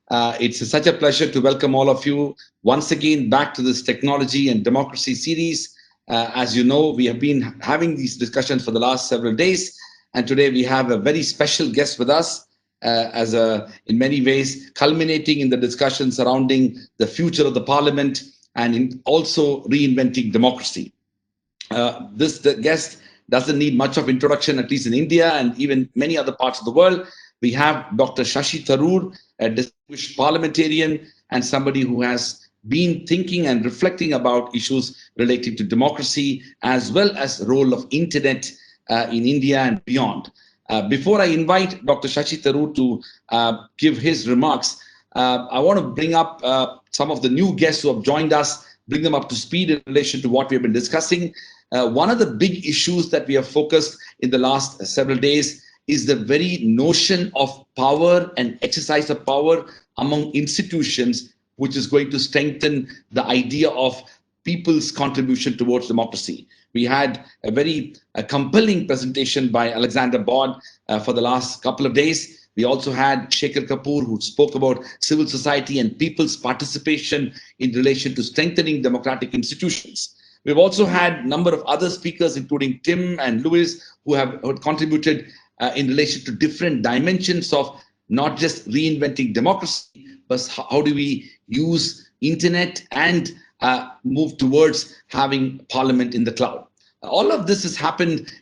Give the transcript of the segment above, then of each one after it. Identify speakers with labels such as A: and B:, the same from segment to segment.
A: It's such a pleasure to welcome all of you once again back to this technology and democracy series. As you know, we have been having these discussions for the last several days, and today we have a very special guest with us, in many ways, culminating in the discussion surrounding the future of the parliament and in also reinventing democracy. The guest doesn't need much of introduction, at least in India and even many other parts of the world. We have Dr. Shashi Tharoor, a distinguished parliamentarian and somebody who has been thinking and reflecting about issues relating to democracy as well as the role of internet in India and beyond. Before I invite Dr. Shashi Tharoor to give his remarks, I want to bring up some of the new guests who have joined us, bring them up to speed in relation to what we have been discussing. One of the big issues that we have focused in the last several days is the very notion of power and exercise of power among institutions, which is going to strengthen the idea of people's contribution towards democracy. We had a very compelling presentation by Alexander Bod for the last couple of days. We also had Shekhar Kapur, who spoke about civil society and people's participation in relation to strengthening democratic institutions. We've also had a number of other speakers, including Tim and Louis, who have contributed in relation to different dimensions of not just reinventing democracy, but how do we use internet and move towards having parliament in the cloud. All of this has happened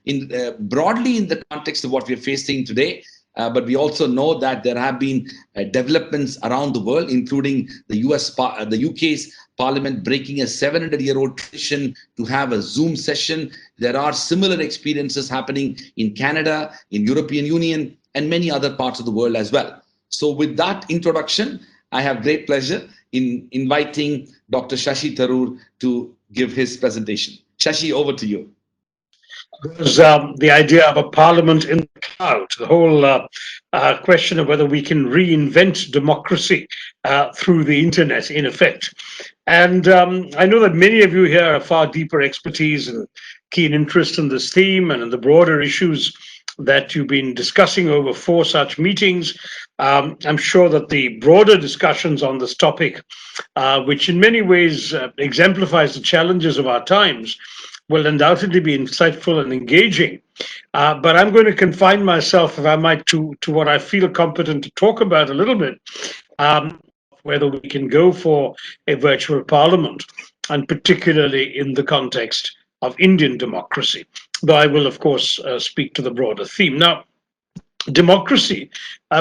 A: broadly in the context of what we're facing today. But we also know that there have been developments around the world, including the UK's parliament breaking a 700-year-old tradition to have a Zoom session. There are similar experiences happening in Canada, in European Union, and many other parts of the world as well. So with that introduction, I have great pleasure in inviting Dr. Shashi Tharoor to give his presentation. Shashi, over to you.
B: Was the idea of a parliament in the cloud, the whole question of whether we can reinvent democracy through the internet, in effect. And I know that many of you here have far deeper expertise and keen interest in this theme and in the broader issues that you've been discussing over 4 such meetings. I'm sure that the broader discussions on this topic, which in many ways exemplifies the challenges of our times, will undoubtedly be insightful and engaging. But I'm going to confine myself, if I might, to what I feel competent to talk about a little bit, whether we can go for a virtual parliament, and particularly in the context of Indian democracy. Though I will, of course, speak to the broader theme. Now, democracy,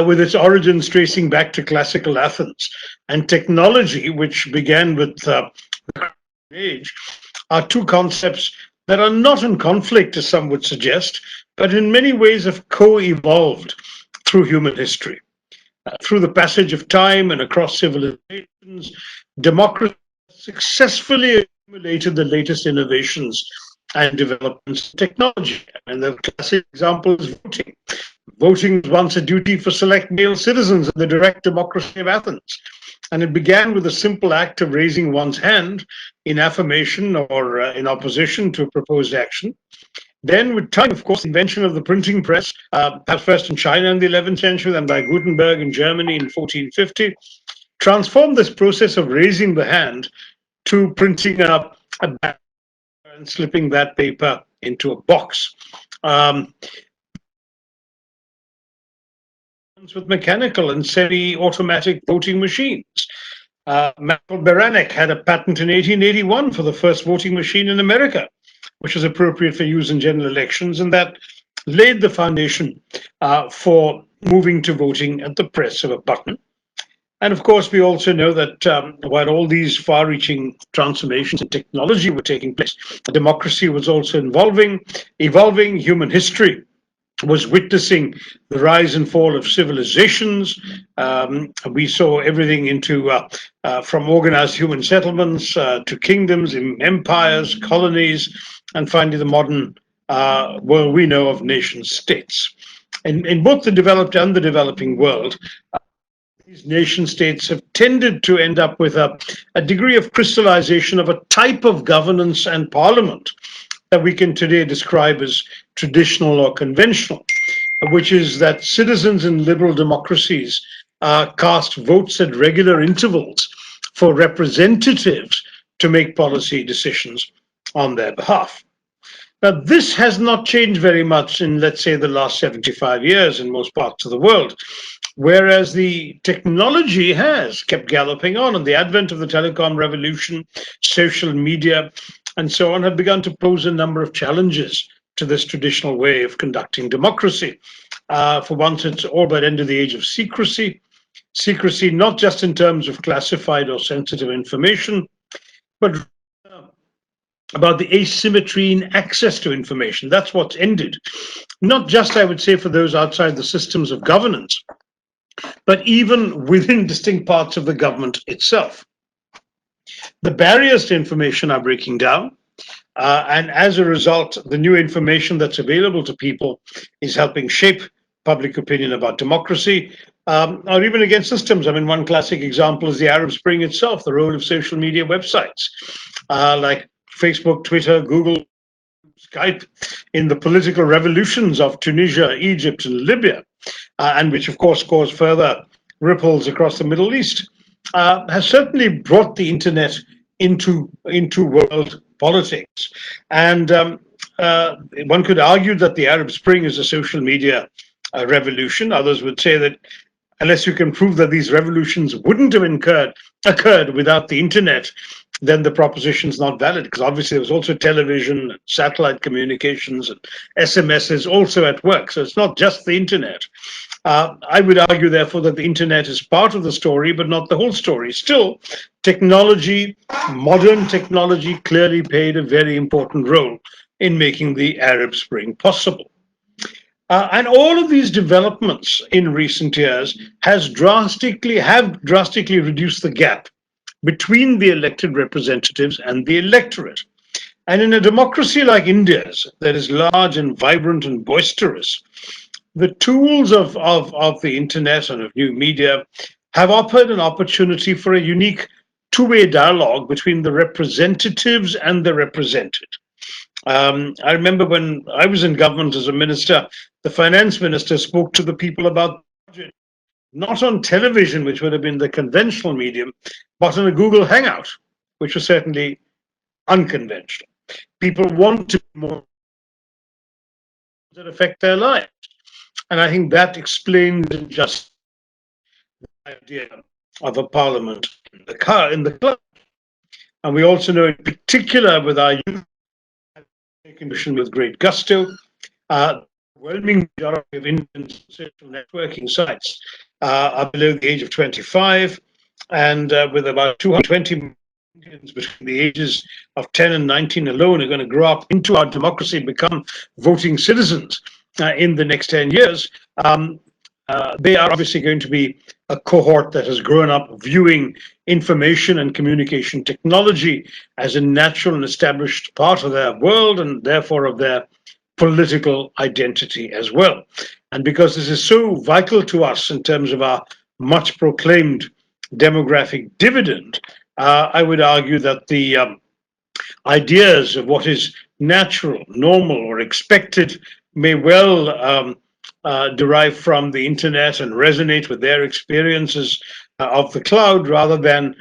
B: with its origins tracing back to classical Athens, and technology, which began with the age, are two concepts that are not in conflict, as some would suggest, but in many ways have co-evolved through human history. Through the passage of time and across civilizations, democracy successfully accumulated the latest innovations and developments in technology. And the classic example is voting. Voting was once a duty for select male citizens in the direct democracy of Athens. And it began with a simple act of raising one's hand in affirmation or in opposition to a proposed action. Then with time, of course, the invention of the printing press, perhaps first in China in the 11th century, then by Gutenberg in Germany in 1450, transformed this process of raising the hand to printing a paper and slipping that paper into a box. With mechanical and semi-automatic voting machines. Michael Beranek had a patent in 1881 for the first voting machine in America, which was appropriate for use in general elections, and that laid the foundation for moving to voting at the press of a button. And of course, we also know that while all these far-reaching transformations in technology were taking place, democracy was also evolving. Human history was witnessing the rise and fall of civilizations. We saw everything into from organized human settlements to kingdoms, empires, colonies, and finally the modern world we know of nation states. In both the developed and the developing world, these nation states have tended to end up with a degree of crystallization of a type of governance and parliament that we can today describe as traditional or conventional, which is that citizens in liberal democracies cast votes at regular intervals for representatives to make policy decisions on their behalf. Now, this has not changed very much in, let's say, the last 75 years in most parts of the world, whereas the technology has kept galloping on, and the advent of the telecom revolution, social media, and so on have begun to pose a number of challenges to this traditional way of conducting democracy. For once, it's all but ended the age of secrecy. Secrecy, not just in terms of classified or sensitive information, but about the asymmetry in access to information. That's what's ended. Not just, I would say, for those outside the systems of governance, but even within distinct parts of the government itself. The barriers to information are breaking down. And as a result, the new information that's available to people is helping shape public opinion about democracy, or even against systems. I mean, one classic example is the Arab Spring itself, the role of social media websites like Facebook, Twitter, Google, Skype in the political revolutions of Tunisia, Egypt, and Libya, and which, of course, caused further ripples across the Middle East, has certainly brought the internet into world politics. And one could argue that the Arab Spring is a social media revolution. Others would say that unless you can prove that these revolutions wouldn't have occurred without the internet, then the proposition is not valid, because obviously there was also television, satellite communications, and SMSs also at work. So it's not just the internet. I would argue, therefore, that the internet is part of the story, but not the whole story. Still, technology, modern technology, clearly played a very important role in making the Arab Spring possible. And all of these developments in recent years have drastically reduced the gap between the elected representatives and the electorate. And in a democracy like India's, that is large and vibrant and boisterous, the tools of the internet and of new media have offered an opportunity for a unique two-way dialogue between the representatives and the represented. I remember when I was in government as a minister, the finance minister spoke to the people about the budget, not on television, which would have been the conventional medium, but on a Google Hangout, which was certainly unconventional. People want to more that affect their lives. And I think that explains just the idea of a parliament in the cloud. And we also know, in particular, with our youth, taken with great gusto, overwhelming majority of Indian social networking sites are below the age of 25, and with about 220 Indians between the ages of 10 and 19 alone are going to grow up into our democracy and become voting citizens in the next 10 years. They are obviously going to be a cohort that has grown up viewing information and communication technology as a natural and established part of their world, and therefore of their political identity as well. And because this is so vital to us in terms of our much proclaimed demographic dividend, I would argue that the ideas of what is natural, normal, or expected may well derive from the internet and resonate with their experiences of the cloud, rather than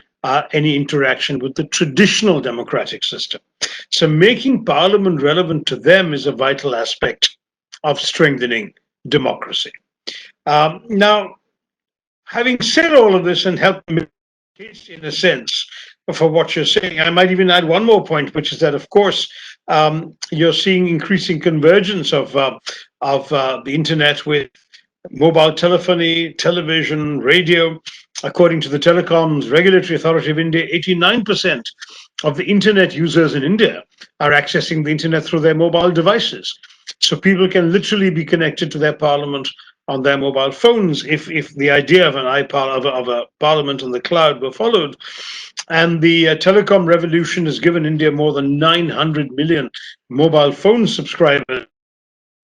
B: any interaction with the traditional democratic system. So making parliament relevant to them is a vital aspect of strengthening democracy. Now, having said all of this and helped make a case in a sense for what you're saying, I might even add one more point, which is that, of course, you're seeing increasing convergence of the internet with mobile telephony, television, radio. According to the Telecoms Regulatory Authority of India, 89% of the internet users in India are accessing the internet through their mobile devices. So people can literally be connected to their parliament on their mobile phones if the idea of a parliament on the cloud were followed. And the telecom revolution has given India more than 900 million mobile phone subscribers.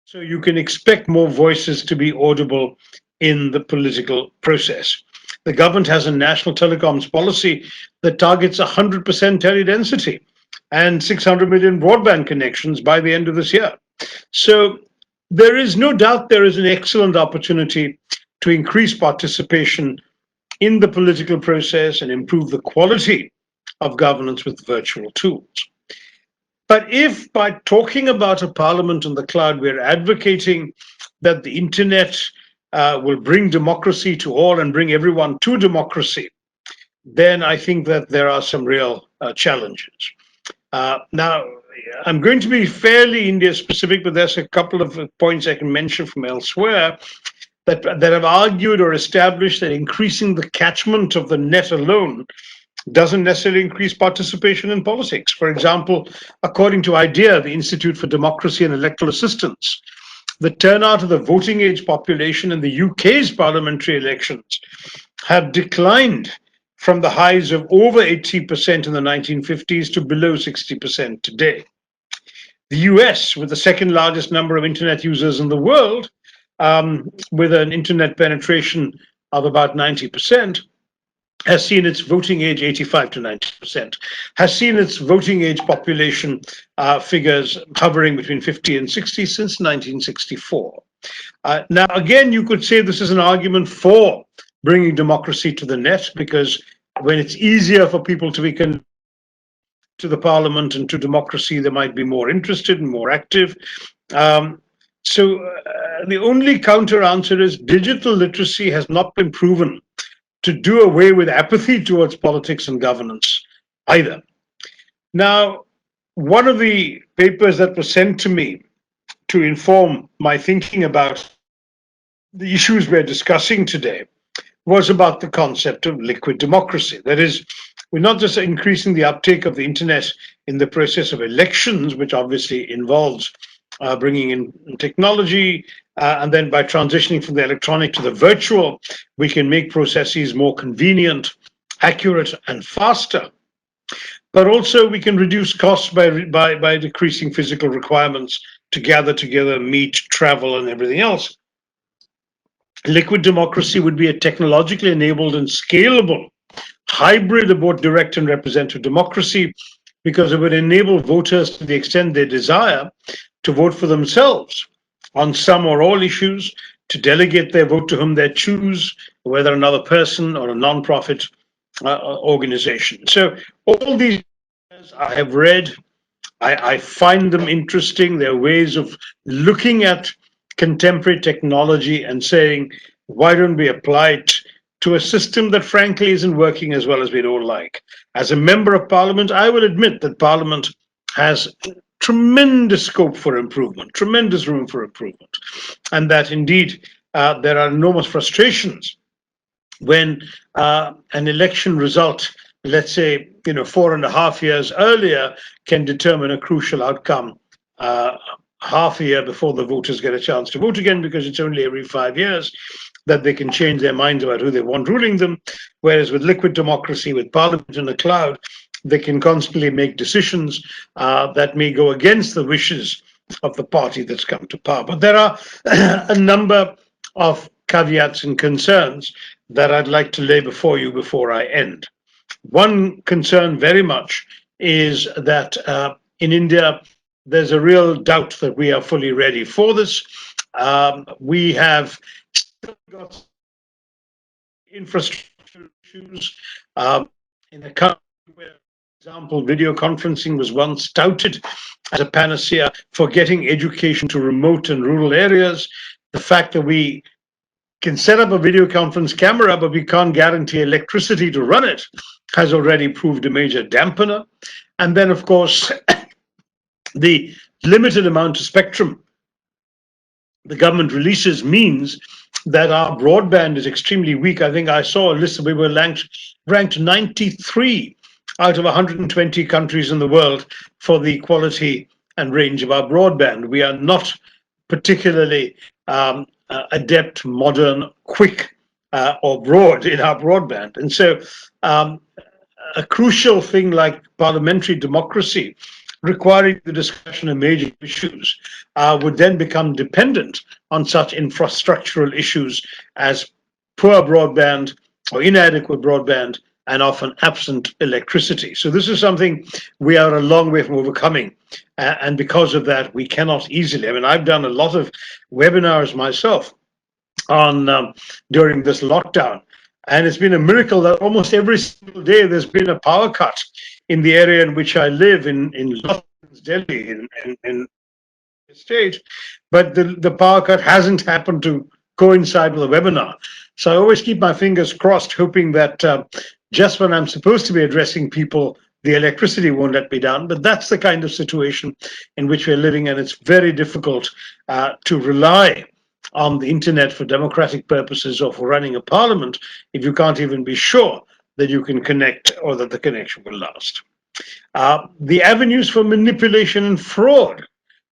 B: So you can expect more voices to be audible in the political process. The government has a national telecoms policy that targets 100% teledensity and 600 million broadband connections by the end of this year. So there is no doubt there is an excellent opportunity to increase participation in the political process and improve the quality of governance with virtual tools. But if by talking about a parliament in the cloud, we're advocating that the internet will bring democracy to all and bring everyone to democracy, then I think that there are some real challenges. Now, I'm going to be fairly India specific, but there's a couple of points I can mention from elsewhere that have argued or established that increasing the catchment of the net alone doesn't necessarily increase participation in politics. For example, according to IDEA, the Institute for Democracy and Electoral Assistance, the turnout of the voting age population in the UK's parliamentary elections have declined from the highs of over 80% in the 1950s to below 60% today. The US, with the second largest number of internet users in the world, with an internet penetration of about 90%, has seen its voting age 85 to 90%, has seen its voting age population figures hovering between 50 and 60 since 1964. Now, again, you could say this is an argument for bringing democracy to the net, because when it's easier for people to be connected to the parliament and to democracy, they might be more interested and more active. So the only counter answer is digital literacy has not been proven to do away with apathy towards politics and governance either. Now, one of the papers that was sent to me to inform my thinking about the issues we're discussing today was about the concept of liquid democracy. That is, we're not just increasing the uptake of the internet in the process of elections, which obviously involves bringing in technology, and then by transitioning from the electronic to the virtual, we can make processes more convenient, accurate, and faster. But also we can reduce costs by decreasing physical requirements to gather together, meet, travel, and everything else. Liquid democracy would be a technologically enabled and scalable hybrid of both direct and representative democracy, because it would enable voters, to the extent they desire, to vote for themselves on some or all issues, to delegate their vote to whom they choose, whether another person or a non-profit organization. So all these I have read, I find them interesting. They're ways of looking at contemporary technology and saying, why don't we apply it to a system that frankly isn't working as well as we'd all like? As a member of parliament, I will admit that parliament has tremendous scope for improvement, tremendous room for improvement, and that indeed there are enormous frustrations when an election result, let's say, 4.5 years earlier, can determine a crucial outcome half a year before the voters get a chance to vote again, because it's only every 5 years that they can change their minds about who they want ruling them. Whereas with liquid democracy, with parliament in the cloud, they can constantly make decisions that may go against the wishes of the party that's come to power. But there are a number of caveats and concerns that I'd like to lay before you before I end. One concern very much is that in India, there's a real doubt that we are fully ready for this. We have still got infrastructure issues in a country where, for example, video conferencing was once touted as a panacea for getting education to remote and rural areas. The fact that we can set up a video conference camera, but we can't guarantee electricity to run it, has already proved a major dampener. And then, of course, the limited amount of spectrum the government releases means that our broadband is extremely weak. I think I saw a list that we were ranked 93 out of 120 countries in the world for the quality and range of our broadband. We are not particularly adept, modern, quick, or broad in our broadband. And so a crucial thing like parliamentary democracy, requiring the discussion of major issues, would then become dependent on such infrastructural issues as poor broadband or inadequate broadband and often absent electricity. So this is something we are a long way from overcoming. And because of that, we cannot easily, I've done a lot of webinars myself on during this lockdown. And it's been a miracle that almost every single day there's been a power cut in the area in which I live in Delhi, in state, but the power cut hasn't happened to coincide with a webinar. So I always keep my fingers crossed, hoping that just when I'm supposed to be addressing people, the electricity won't let me down. But that's the kind of situation in which we're living, and it's very difficult to rely on the internet for democratic purposes or for running a parliament if you can't even be sure that you can connect or that the connection will last. The avenues for manipulation and fraud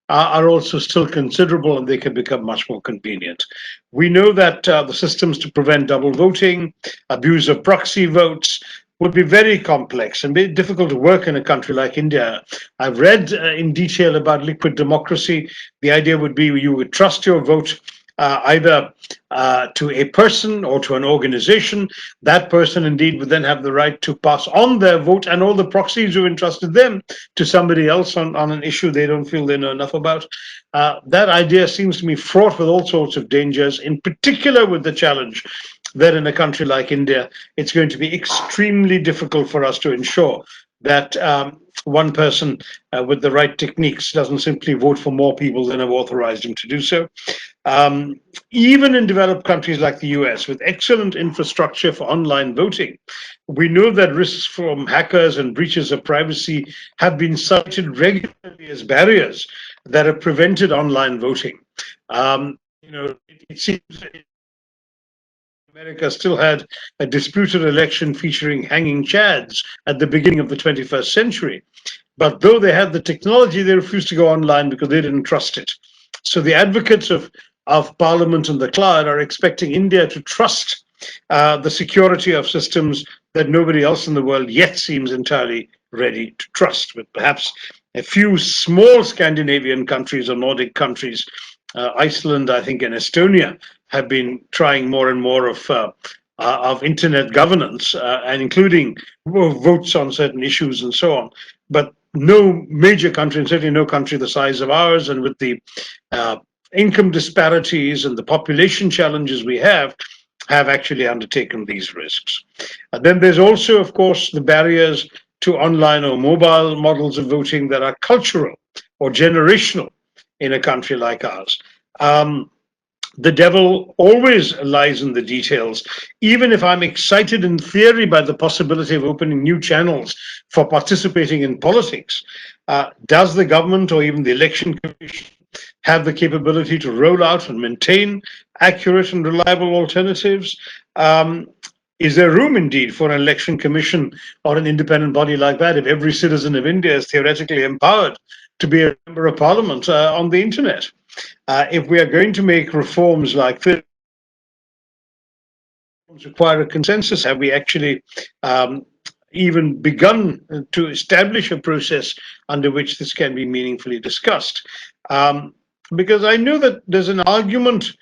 B: are also still considerable, and they can become much more convenient. We know that the systems to prevent double voting, abuse of proxy votes, would be very complex and be difficult to work in a country like India. I've read in detail about liquid democracy. The idea would be you would trust your vote either to a person or to an organization. That person indeed would then have the right to pass on their vote and all the proxies who entrusted them to somebody else on an issue they don't feel they know enough about. That idea seems to me fraught with all sorts of dangers, in particular with the challenge that in a country like India, it's going to be extremely difficult for us to ensure that one person with the right techniques doesn't simply vote for more people than have authorized him to do so. Even in developed countries like the US, with excellent infrastructure for online voting, we know that risks from hackers and breaches of privacy have been cited regularly as barriers that have prevented online voting. It seems America still had a disputed election featuring hanging chads at the beginning of the 21st century. But though they had the technology, they refused to go online because they didn't trust it. So the advocates of Parliament and the cloud are expecting India to trust the security of systems that nobody else in the world yet seems entirely ready to trust, with perhaps a few small Scandinavian countries or Nordic countries, Iceland, I think, and Estonia, have been trying more and more of internet governance, and including votes on certain issues and so on. But no major country, and certainly no country the size of ours, and with the income disparities and the population challenges we have actually undertaken these risks. Then there's also, of course, the barriers to online or mobile models of voting that are cultural or generational in a country like ours. The devil always lies in the details. Even if I'm excited in theory by the possibility of opening new channels for participating in politics, does the government or even the election commission have the capability to roll out and maintain accurate and reliable alternatives? Is there room indeed for an election commission or an independent body like that if every citizen of India is theoretically empowered to be a member of parliament on the internet? If we are going to make reforms like this, require a consensus. Have we actually even begun to establish a process under which this can be meaningfully discussed? Because I know that there's an argument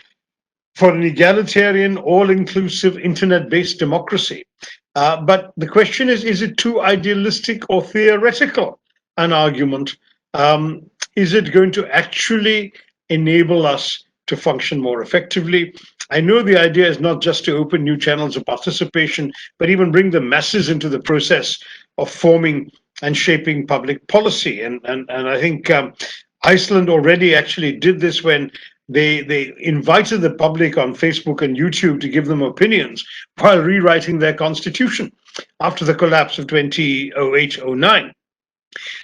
B: for an egalitarian, all-inclusive, internet-based democracy. But the question is it too idealistic or theoretical an argument? Is it going to actually enable us to function more effectively? I know the idea is not just to open new channels of participation, but even bring the masses into the process of forming and shaping public policy. And I think Iceland already actually did this when they invited the public on Facebook and YouTube to give them opinions while rewriting their constitution after the collapse of 2008-09.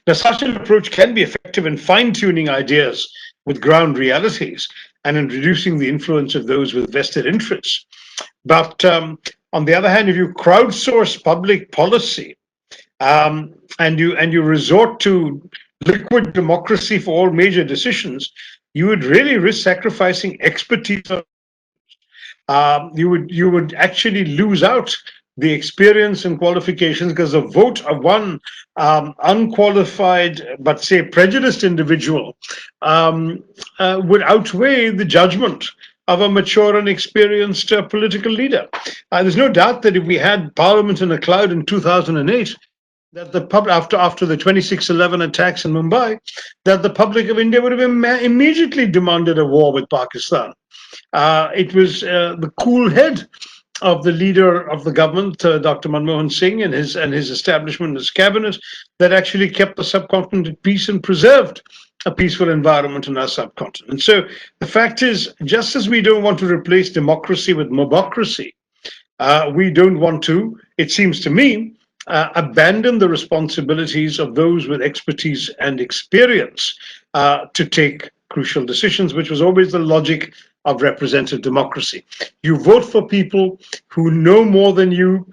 B: Now, such an approach can be effective in fine-tuning ideas with ground realities and in reducing the influence of those with vested interests. But on the other hand, if you crowdsource public policy and you resort to liquid democracy for all major decisions, you would really risk sacrificing expertise. You would actually lose out the experience and qualifications, because the vote of one unqualified but say prejudiced individual would outweigh the judgment of a mature and experienced political leader. There's no doubt that if we had Parliament in a cloud in 2008, that the public, after the 26/11 attacks in Mumbai, that the public of India would have immediately demanded a war with Pakistan. It was the cool head of the leader of the government, Dr. Manmohan Singh, and his establishment, his cabinet, that actually kept the subcontinent at peace and preserved a peaceful environment in our subcontinent. So the fact is, just as we don't want to replace democracy with mobocracy, we don't want to, it seems to me, abandon the responsibilities of those with expertise and experience to take crucial decisions, which was always the logic of representative democracy. You vote for people who know more than you,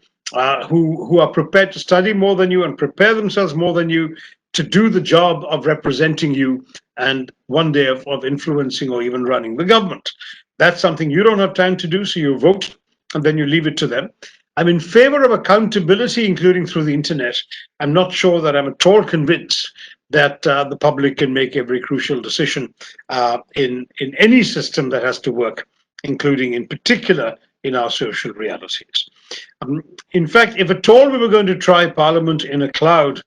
B: who are prepared to study more than you and prepare themselves more than you to do the job of representing you and one day of influencing or even running the government. That's something you don't have time to do, so you vote and then you leave it to them. I'm in favor of accountability, including through the internet. I'm not sure that I'm at all convinced that the public can make every crucial decision in any system that has to work, including in particular in our social realities. In fact, if at all we were going to try Parliament in a cloud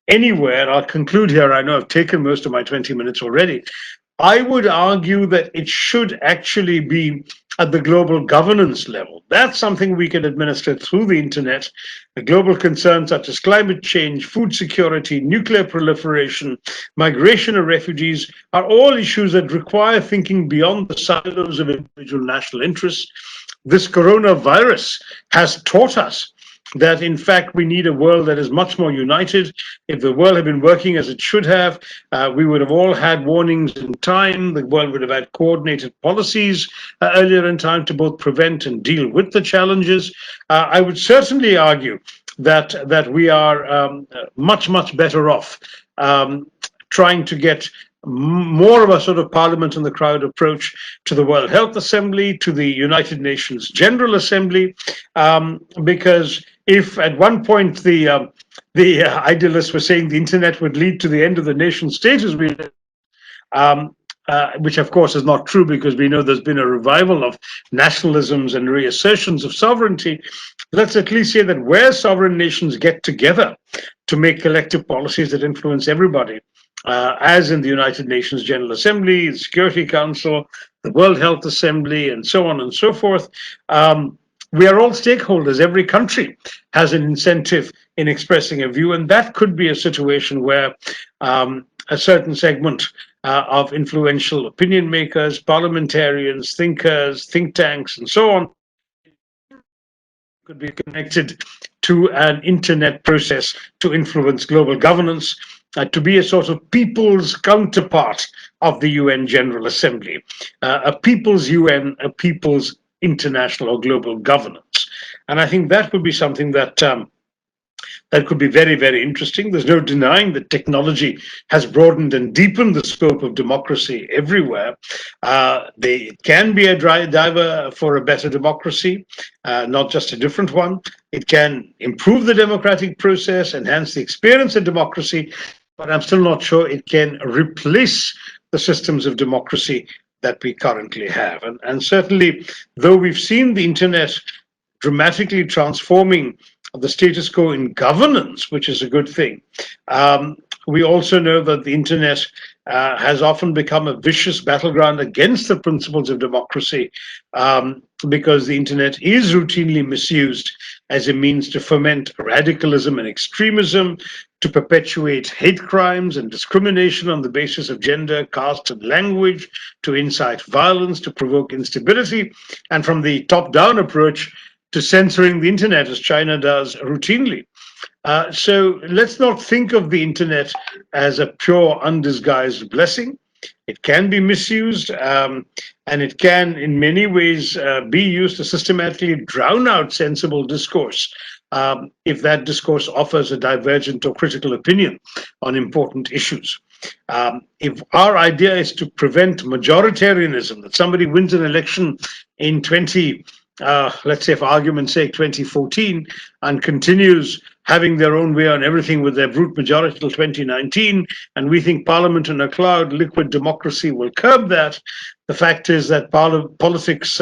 B: anywhere, and I'll conclude here, I know I've taken most of my 20 minutes already, I would argue that it should actually be at the global governance level. That's something we can administer through the internet. The global concerns such as climate change, food security, nuclear proliferation, migration of refugees are all issues that require thinking beyond the silos of individual national interests. This coronavirus has taught us that in fact we need a world that is much more united. If the world had been working as it should have, we would have all had warnings in time. The world would have had coordinated policies earlier in time to both prevent and deal with the challenges. I would certainly argue that we are much better off trying to get more of a sort of Parliament in the crowd approach to the World Health Assembly, to the United Nations General Assembly, because if at one point the idealists were saying the internet would lead to the end of the nation state as we live, which of course is not true, because we know there's been a revival of nationalisms and reassertions of sovereignty. Let's at least say that where sovereign nations get together to make collective policies that influence everybody, as in the United Nations General Assembly, the Security Council, the World Health Assembly, and so on and so forth, we are all stakeholders. Every country has an incentive in expressing a view, and that could be a situation where a certain segment of influential opinion makers, parliamentarians, thinkers, think tanks, and so on could be connected to an internet process to influence global governance, to be a sort of people's counterpart of the UN General Assembly, a people's UN, a people's international or global governance. And I think that would be something that that could be very interesting. There's no denying that technology has broadened and deepened the scope of democracy everywhere. They can be a driver for a better democracy, not just a different one. It can improve the democratic process, enhance the experience of democracy, but I'm still not sure it can replace the systems of democracy that we currently have. And certainly, though we've seen the internet dramatically transforming the status quo in governance, which is a good thing, we also know that the internet has often become a vicious battleground against the principles of democracy, because the internet is routinely misused as a means to foment radicalism and extremism, to perpetuate hate crimes and discrimination on the basis of gender, caste, and language, to incite violence, to provoke instability, and from the top-down approach to censoring the internet, as China does routinely. So let's not think of the internet as a pure, undisguised blessing. It can be misused, and it can, in many ways, be used to systematically drown out sensible discourse, if that discourse offers a divergent or critical opinion on important issues. If our idea is to prevent majoritarianism, that somebody wins an election in let's say for argument's sake, 2014, and continues having their own way on everything with their brute majority till 2019, and we think Parliament in a cloud, liquid democracy will curb that. The fact is that politics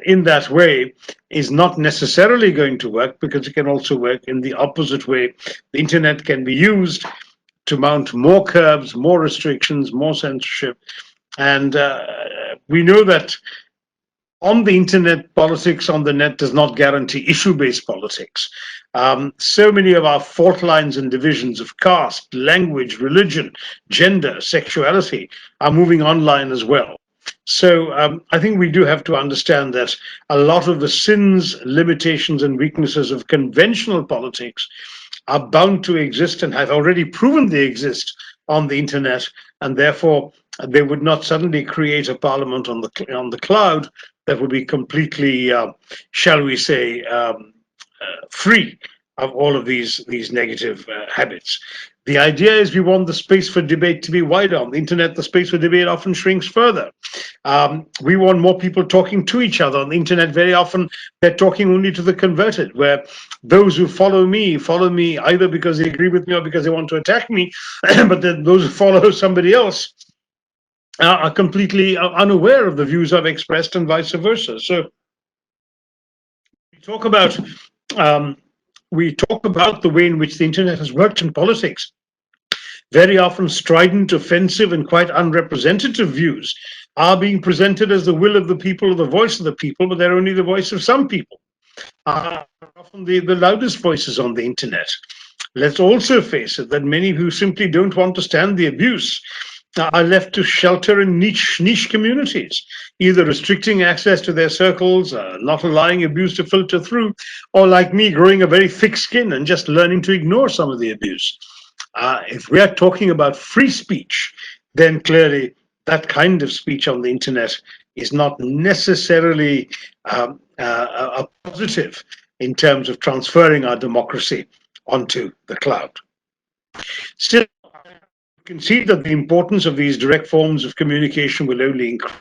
B: in that way is not necessarily going to work, because it can also work in the opposite way. The internet can be used to mount more curbs, more restrictions, more censorship. And we know that on the internet, politics on the net does not guarantee issue-based politics. So many of our fault lines and divisions of caste, language, religion, gender, sexuality are moving online as well. So I think we do have to understand that a lot of the sins, limitations, and weaknesses of conventional politics are bound to exist and have already proven they exist on the internet, and therefore they would not suddenly create a parliament on the cloud that would be completely, shall we say, free of all of these negative habits. The idea is we want the space for debate to be wider. On the internet, the space for debate often shrinks further. We want more people talking to each other. On the internet, very often they're talking only to the converted, where those who follow me either because they agree with me or because they want to attack me, but then those who follow somebody else are completely unaware of the views I've expressed, and vice versa. So we talk about the way in which the internet has worked in politics. Very often strident, offensive, and quite unrepresentative views are being presented as the will of the people or the voice of the people, but they're only the voice of some people. Often the loudest voices on the internet. Let's also face it that many who simply don't want to stand the abuse are left to shelter in niche communities, either restricting access to their circles, not allowing abuse to filter through, or like me, growing a very thick skin and just learning to ignore some of the abuse. If we are talking about free speech, then clearly that kind of speech on the internet is not necessarily a positive in terms of transferring our democracy onto the cloud. Still, you can see that the importance of these direct forms of communication will only increase.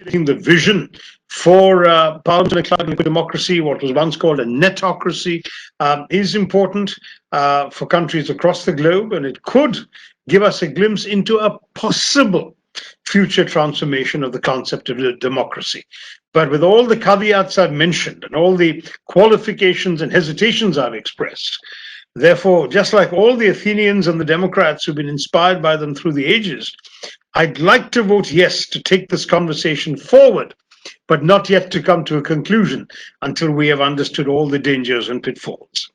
B: The vision for Parliament and Cloud democracy, what was once called a netocracy, is important for countries across the globe, and it could give us a glimpse into a possible future transformation of the concept of democracy. But with all the caveats I've mentioned and all the qualifications and hesitations I've expressed, therefore, just like all the Athenians and the Democrats who've been inspired by them through the ages, I'd like to vote yes to take this conversation forward, but not yet to come to a conclusion until we have understood all the dangers and pitfalls.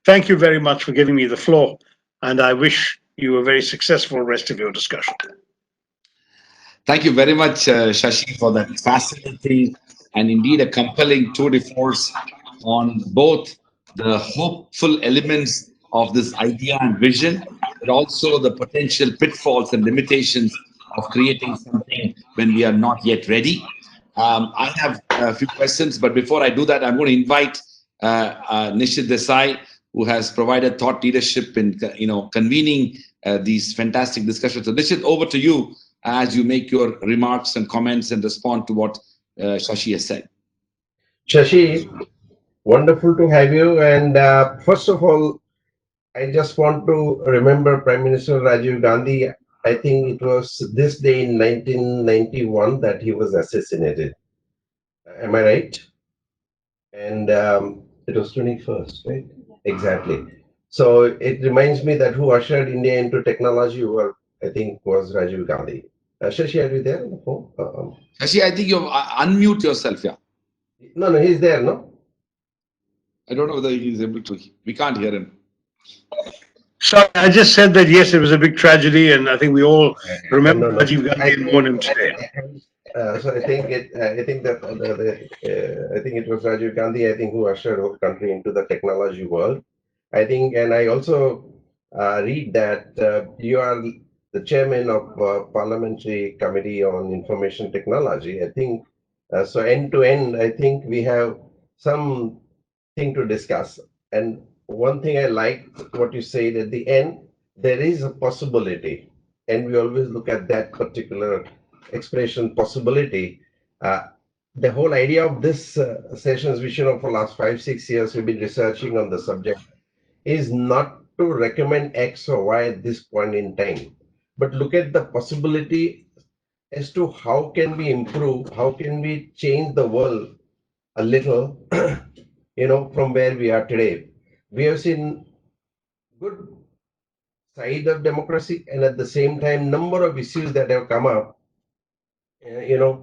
B: Thank you very much for giving me the floor, and I wish you a very successful rest of your discussion.
A: Thank you very much, Shashi, for that fascinating and indeed a compelling tour de force on both the hopeful elements of this idea and vision, but also the potential pitfalls and limitations of creating something when we are not yet ready. I have a few questions, but before I do that, I'm going to invite Nishith Desai, who has provided thought leadership in convening these fantastic discussions. So Nishith, over to you as you make your remarks and comments and respond to what Shashi has said.
C: Shashi, wonderful to have you. And first of all, I just want to remember Prime Minister Rajiv Gandhi. I think it was this day in 1991 that he was assassinated. Am I right? And it was 21st, right? Exactly. So it reminds me that who ushered India into technology world, I think, was Rajiv Gandhi. Shashi, are you there on the phone?
A: Shashi, I think you unmute yourself, yeah.
C: No, he's there, no?
A: I don't know whether he's able to. We can't hear him.
B: Sorry, I just said that, yes, it was a big tragedy, and I think we all remember Rajiv Gandhi and mourn him today.
C: So I think it was Rajiv Gandhi, I think, who ushered the whole country into the technology world. I think, and I also read that you are the chairman of Parliamentary Committee on Information Technology. I think so. End to end, I think we have something to discuss. And one thing I like what you said at the end, there is a possibility, and we always look at that particular expression, possibility. The whole idea of this sessions, which for last 5-6 years we've been researching on the subject, is not to recommend X or Y at this point in time, but look at the possibility as to how can we improve, how can we change the world a little, from where we are today. We have seen good side of democracy, and at the same time, number of issues that have come up, and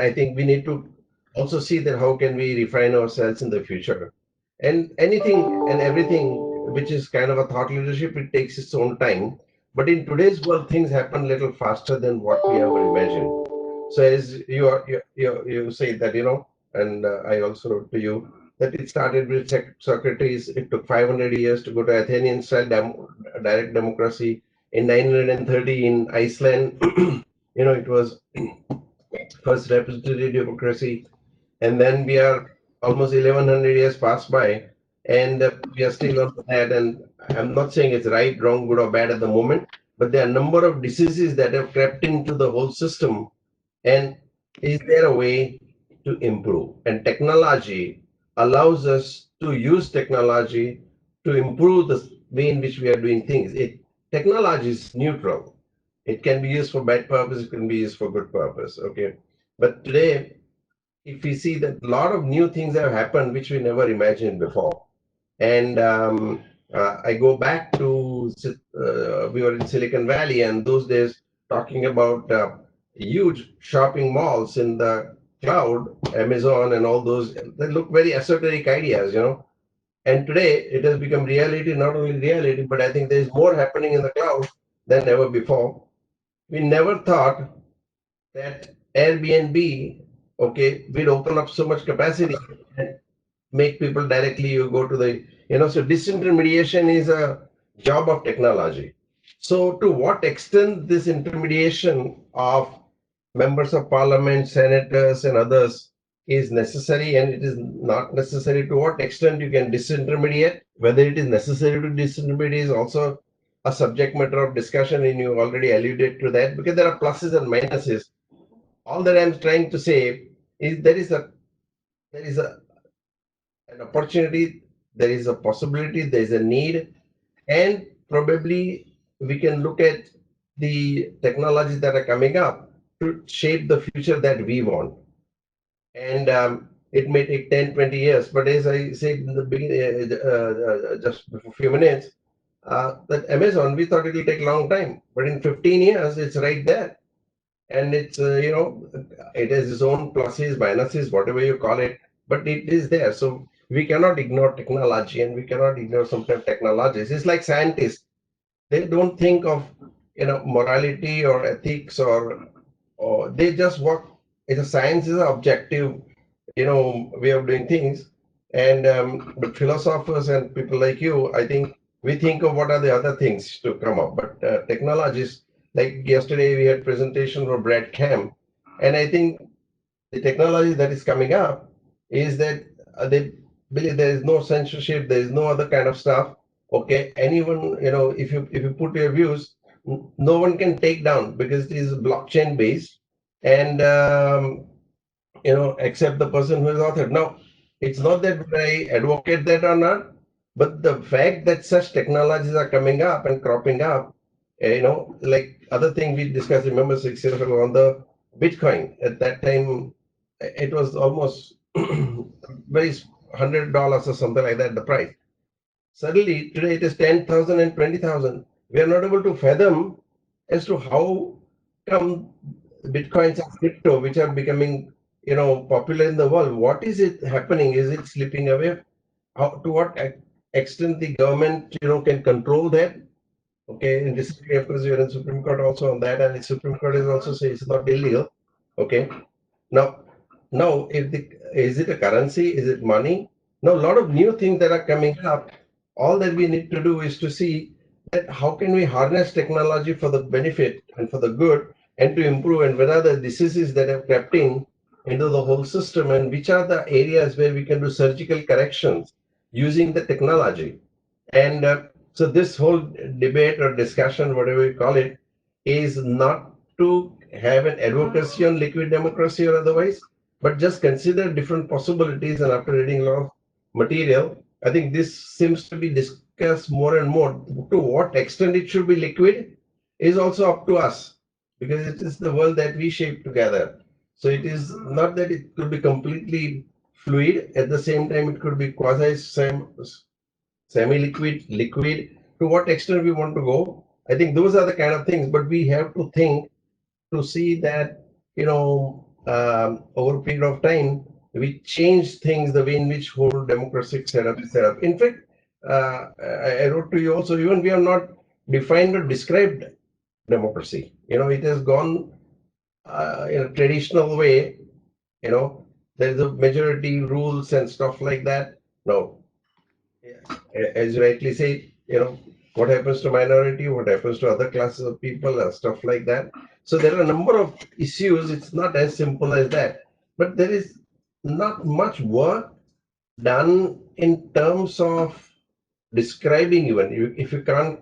C: I think we need to also see that how can we refine ourselves in the future. And anything and everything which is kind of a thought leadership, it takes its own time. But in today's world, things happen a little faster than what we ever imagined. So as you say that, and I also wrote to you that it started with Socrates. It took 500 years to go to Athenian style direct democracy. In 930 in Iceland, it was first representative democracy, and then we are almost 1100 years passed by, and we are still on that. And I'm not saying it's right, wrong, good, or bad at the moment, but there are a number of diseases that have crept into the whole system. And is there a way to improve? And technology allows us to use technology to improve the way in which we are doing things. Technology is neutral. It can be used for bad purpose, it can be used for good purpose. Okay. But today, if we see that a lot of new things have happened which we never imagined before. And I go back to we were in Silicon Valley, and those days talking about huge shopping malls in the cloud, Amazon, and all those. They look very esoteric ideas. And today it has become reality, not only reality, but I think there is more happening in the cloud than ever before. We never thought that Airbnb, okay, will open up so much capacity and make people directly you go to so disintermediation is a job of technology. So to what extent this intermediation of members of parliament, senators, and others is necessary, and it is not necessary, to what extent you can disintermediate, whether it is necessary to disintermediate is also a subject matter of discussion, and you already alluded to that, because there are pluses and minuses. All that I'm trying to say is there is an opportunity, there is a possibility, there is a need, and probably we can look at the technologies that are coming up to shape the future that we want. And it may take 10, 20 years, but as I said in the beginning, just before a few minutes, that Amazon, we thought it will take a long time, but in 15 years, it's right there. And it's it has its own pluses, minuses, whatever you call it, but it is there. So we cannot ignore technology, and we cannot ignore sometimes technologies. It's like scientists, they don't think of morality or ethics, or they just work. It's a science is an objective way of doing things. And but philosophers and people like you, I think we think of what are the other things to come up. But technologies, like yesterday we had presentation from Brad Cam, and I think the technology that is coming up is that they believe there is no censorship, there is no other kind of stuff. Okay, anyone, if you put your views, no one can take down, because it is blockchain based. And except the person who is authored. Now, it's not that I advocate that or not, but the fact that such technologies are coming up and cropping up, like other thing we discussed, remember 6 years ago on the Bitcoin. At that time, it was almost very $100 or something like that, the price. Suddenly, today it is 10,000 and 20,000. We are not able to fathom as to how come Bitcoins and crypto, which are becoming, popular in the world. What is it happening? Is it slipping away? To what extent the government, can control that? Okay, and this, of course, you're in Supreme Court also on that, and the Supreme Court is also say it's not illegal. Okay, now, if is it a currency? Is it money? Now, a lot of new things that are coming up. All that we need to do is to see that how can we harness technology for the benefit and for the good, and to improve, and what are the diseases that have crept in into the whole system, and which are the areas where we can do surgical corrections using the technology. And so this whole debate or discussion, whatever you call it, is not to have an advocacy on liquid democracy or otherwise, but just consider different possibilities. And after reading a lot of material, I think this seems to be discussed more and more. To what extent it should be liquid is also up to us. because it is the world that we shape together. So it is not that it could be completely fluid. At the same time, it could be quasi semi-liquid, liquid. To what extent we want to go? I think those are the kind of things. But we have to think to see that, over a period of time, we change things the way in which whole democratic setup is set up. In fact, I wrote to you also, even we have not defined or described democracy. It has gone in a traditional way, there's a majority rules and stuff like that. No, as you rightly say, what happens to minority, what happens to other classes of people, and stuff like that. So there are a number of issues. It's not as simple as that, but there is not much work done in terms of describing, even if you can't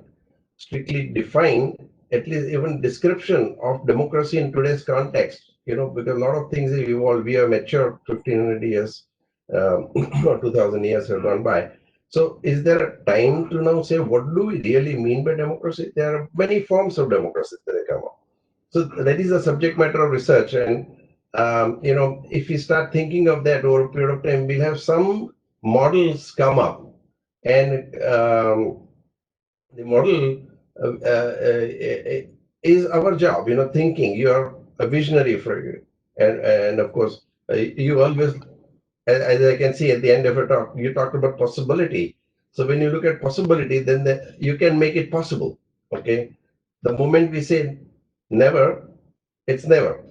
C: strictly define, at least even description of democracy in today's context, because a lot of things have evolved. We have matured 1500 years, or 2000 years have gone by. So is there a time to now say, what do we really mean by democracy? There are many forms of democracy that come up. So that is a subject matter of research. And, if we start thinking of that over a period of time, we'll have some models come up. And the model is our job, thinking. You are a visionary for you. And of course, you always, as I can see at the end of a talk, you talked about possibility. So when you look at possibility, then you can make it possible. Okay. The moment we say never, it's never.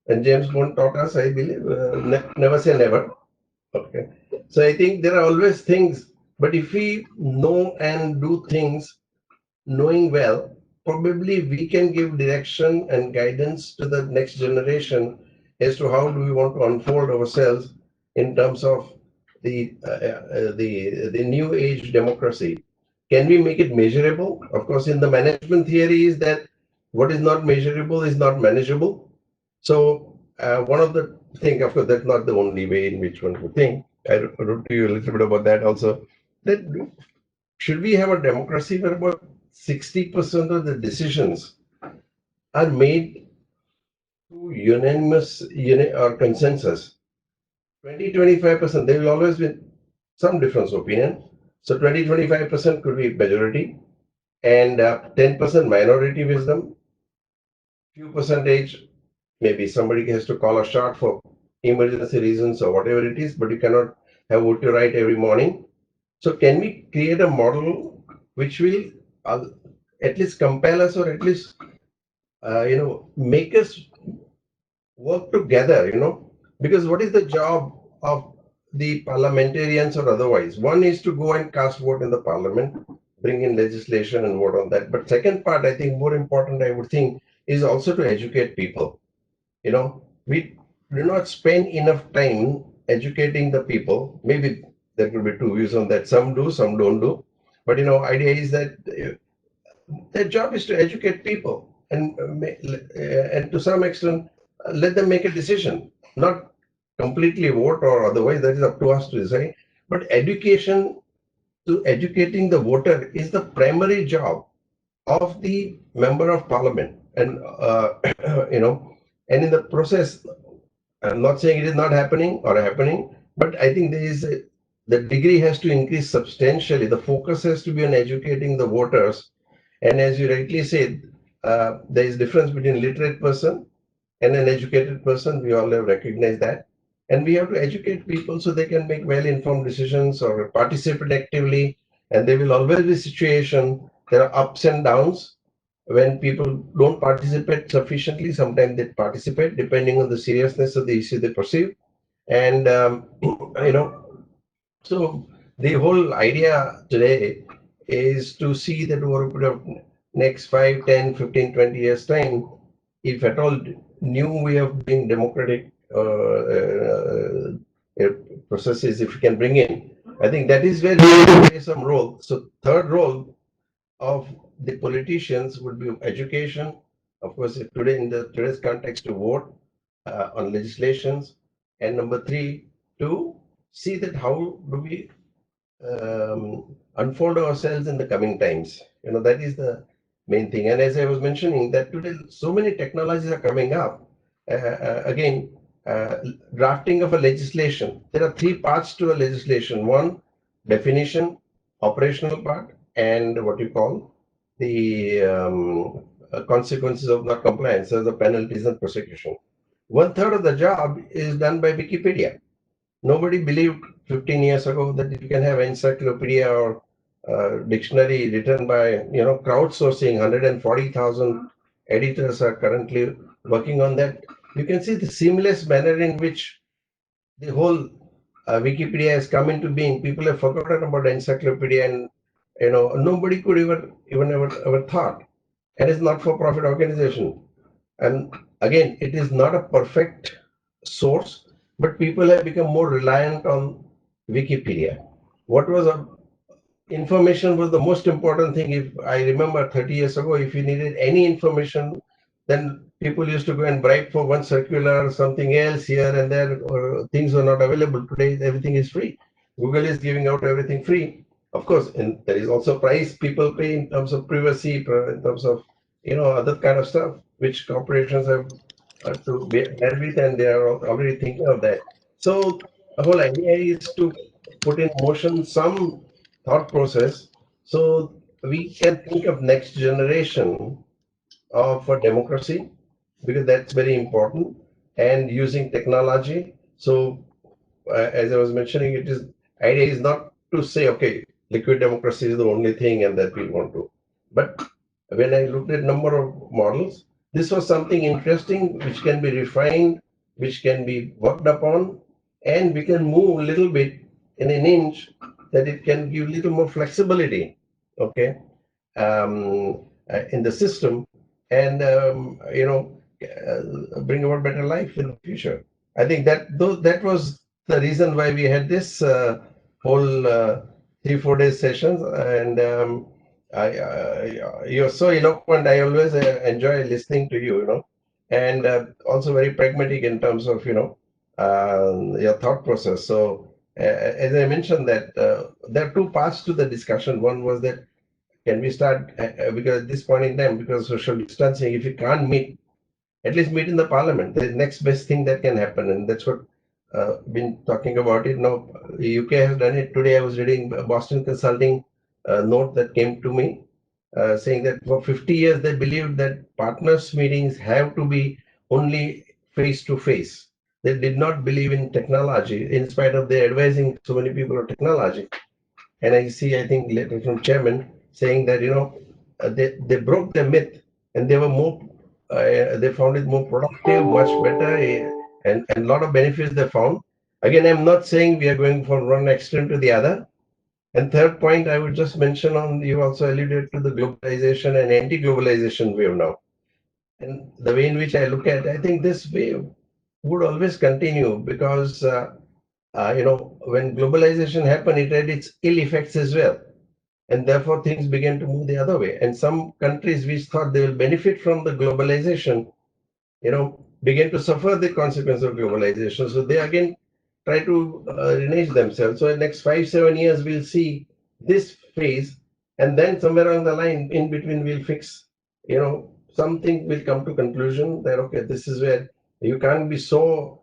C: And James Bond taught us, I believe, never say never. Okay. So I think there are always things, but if we know and do things knowing well, probably we can give direction and guidance to the next generation as to how do we want to unfold ourselves in terms of the new age democracy. Can we make it measurable? Of course, in the management theory is that what is not measurable is not manageable. So one of the things, of course, that's not the only way in which one would think. I wrote to you a little bit about that also. That should we have a democracy where about 60% of the decisions are made through unanimous or consensus? 20-25%, there will always be some difference of opinion. So 20-25% could be majority, and 10% minority wisdom, few percentage, maybe somebody has to call a shot for emergency reasons or whatever it is, but you cannot have what you write every morning. So can we create a model which will at least compel us, or at least make us work together? Because what is the job of the parliamentarians or otherwise? One is to go and cast vote in the parliament, bring in legislation and vote on that. But second part, I think more important, I would think, is also to educate people. We do not spend enough time educating the people. Maybe there could be two views on that. Some do, some don't do. But idea is that their job is to educate people, and to some extent let them make a decision, not completely vote or otherwise. That is up to us to decide. But education, to educating the voter, is the primary job of the member of parliament. And and in the process, I'm not saying it is not happening or happening, but I think the degree has to increase substantially. The focus has to be on educating the voters. And as you rightly said, there is difference between literate person and an educated person. We all have recognized that. And we have to educate people so they can make well-informed decisions or participate actively. And there will always be situation, there are ups and downs. When people don't participate sufficiently, sometimes they participate depending on the seriousness of the issue they perceive. And, so the whole idea today is to see that over a period of next 5, 10, 15, 20 years time, if at all new way of doing democratic processes, if we can bring in, I think that is where we play some role. So third role of the politicians would be education. Of course, today in the today's context, to vote on legislations, and number three, to see that how do we unfold ourselves in the coming times. That is the main thing. And as I was mentioning, that today so many technologies are coming up. Again, drafting of a legislation. There are three parts to a legislation. One, definition, operational part, and what you call the consequences of not compliance, so the penalties and prosecution. One third of the job is done by Wikipedia. Nobody believed 15 years ago that you can have encyclopedia or dictionary written by, crowdsourcing. 140,000 editors are currently working on that. You can see the seamless manner in which the whole Wikipedia has come into being. People have forgotten about encyclopedia, and nobody could even ever thought. And it's not for profit organization. And again, it is not a perfect source, but people have become more reliant on Wikipedia. What was information was the most important thing. If I remember 30 years ago, if you needed any information, then people used to go and bribe for one circular or something else here and there, or things were not available. Today, everything is free. Google is giving out everything free. Of course, and there is also price people pay in terms of privacy, in terms of other kind of stuff, which corporations have to bear with, and they are already thinking of that. So the whole idea is to put in motion some thought process so we can think of next generation of a democracy, because that's very important, and using technology. So as I was mentioning, it is idea is not to say, okay, liquid democracy is the only thing and that we want to. But when I looked at number of models, this was something interesting which can be refined, which can be worked upon, and we can move a little bit in an inch, that it can give a little more flexibility, okay, in the system, and bring about better life in the future. I think that was the reason why we had this whole 3-4 days sessions, and you're so eloquent. I always enjoy listening to you, and also very pragmatic in terms of your thought process. So as I mentioned that there are two parts to the discussion. One was that can we start because at this point in time, because social distancing, if you can't meet, at least meet in the parliament, the next best thing that can happen, and that's what been talking about it now. UK has done it. Today I was reading a Boston Consulting note that came to me saying that for 50 years they believed that partners meetings have to be only face to face. They did not believe in technology, in spite of their advising so many people on technology. And I see, I think, letter from chairman saying that they broke the myth, and they were more they found it more productive, much better, and a lot of benefits they found. Again, I'm not saying we are going from one extreme to the other. And third point, I would just mention on, you also alluded to the globalization and anti-globalization wave now. And the way in which I look at, I think this wave would always continue, because when globalization happened, it had its ill effects as well, and therefore things began to move the other way. And some countries which thought they will benefit from the globalization, began to suffer the consequence of globalization. So they again try to renege themselves. So in the next 5-7 years, we'll see this phase, and then somewhere along the line, in between, we'll fix. Something will come to conclusion that okay, this is where you can't be so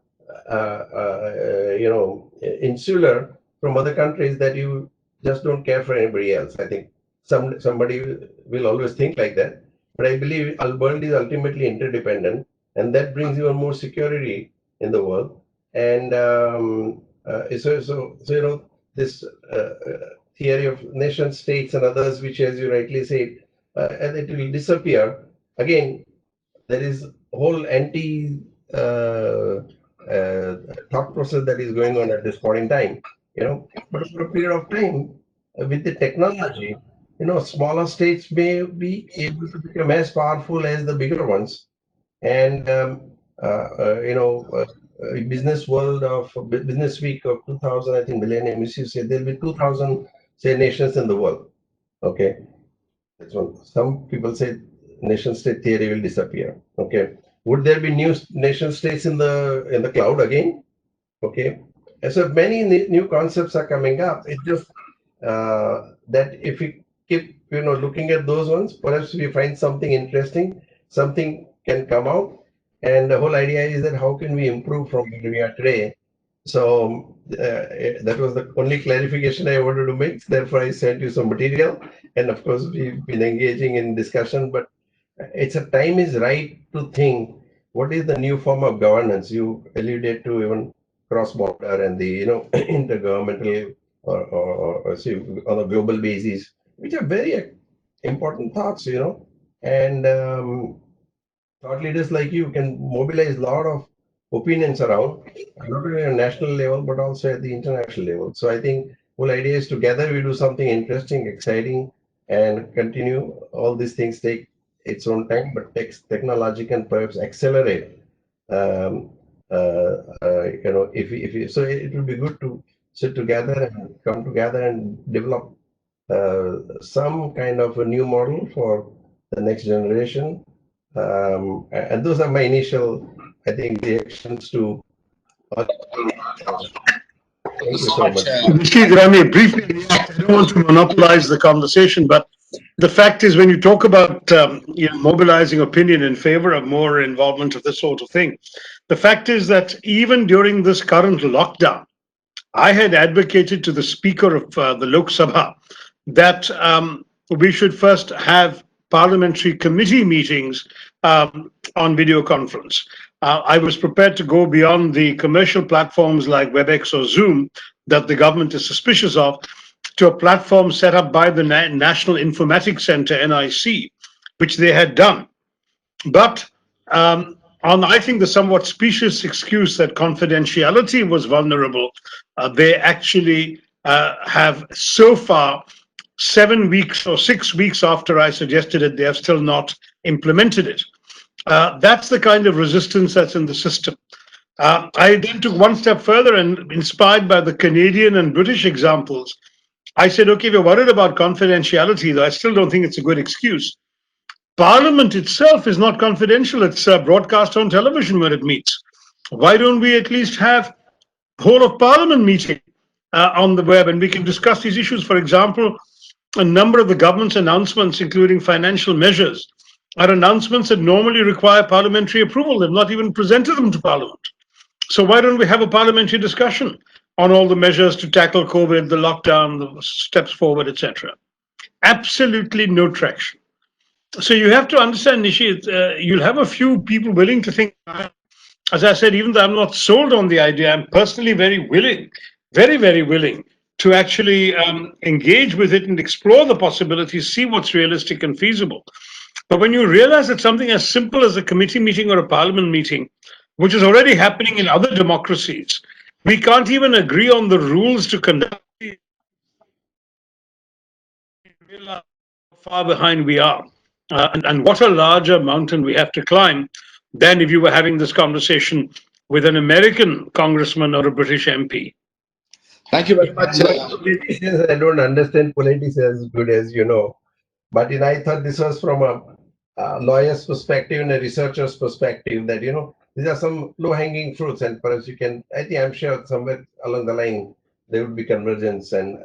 C: insular from other countries that you just don't care for anybody else. I think somebody will always think like that, but I believe our world is ultimately interdependent, and that brings even more security in the world. And this theory of nation states and others, which, as you rightly said, and it will disappear. Again, there is a whole anti uh, thought process that is going on at this point in time. But for a period of time, with the technology, smaller states may be able to become as powerful as the bigger ones. And business world of business week of 2000, I think Millennium Issue said there'll be 2000 say nations in the world. Okay, that's one. Some people say nation state theory will disappear. Okay, would there be new nation states in the cloud again? Okay, and so many new concepts are coming up. It's just that if we keep looking at those ones, perhaps we find something interesting, something can come out. And the whole idea is that how can we improve from where we are today? So that was the only clarification I wanted to make. Therefore, I sent you some material. And of course, we've been engaging in discussion, but it's a time is right to think what is the new form of governance. You alluded to even cross-border and the intergovernmental or see, on a global basis, which are very important thoughts, and thought leaders like you can mobilize a lot of opinions around, not only on a national level, but also at the international level. So I think whole idea is together we do something interesting, exciting, and continue. All these things take its own time, but technology can perhaps accelerate. If so, it will be good to sit together and come together and develop some kind of a new model for the next generation. And those are my initial, I think, reactions to. Thank you so much.
B: Briefly, I don't want to monopolize the conversation, but the fact is, when you talk about mobilizing opinion in favor of more involvement of this sort of thing, the fact is that even during this current lockdown, I had advocated to the Speaker of the Lok Sabha that we should first have parliamentary committee meetings on video conference. I was prepared to go beyond the commercial platforms like WebEx or Zoom that the government is suspicious of to a platform set up by the National Informatics Center, NIC, which they had done. But on, I think, the somewhat specious excuse that confidentiality was vulnerable, they actually have so far 7 weeks or 6 weeks after I suggested it, they have still not implemented it. That's the kind of resistance that's in the system. I then took one step further and, inspired by the Canadian and British examples, I said, okay, if you're worried about confidentiality, though I still don't think it's a good excuse. Parliament itself is not confidential. It's broadcast on television when it meets. Why don't we at least have whole of Parliament meeting on the web, and we can discuss these issues? For example, a number of the government's announcements, including financial measures, are announcements that normally require parliamentary approval. They've not even presented them to Parliament. So why don't we have a parliamentary discussion on all the measures to tackle COVID, the lockdown, the steps forward, etc.? Absolutely no traction. So you have to understand, Nishith, you'll have a few people willing to think. As I said, even though I'm not sold on the idea, I'm personally very willing, very, very willing to actually engage with it and explore the possibilities, see what's realistic and feasible. But when you realize that something as simple as a committee meeting or a parliament meeting, which is already happening in other democracies, we can't even agree on the rules to conduct it, realize how far behind we are. And what a larger mountain we have to climb than if you were having this conversation with an American congressman or a British MP.
A: Thank you very much.
C: I don't understand politics as good as you know, but I thought this was from a lawyer's perspective and a researcher's perspective that these are some low-hanging fruits, and perhaps you can. I'm sure somewhere along the line there would be convergence, and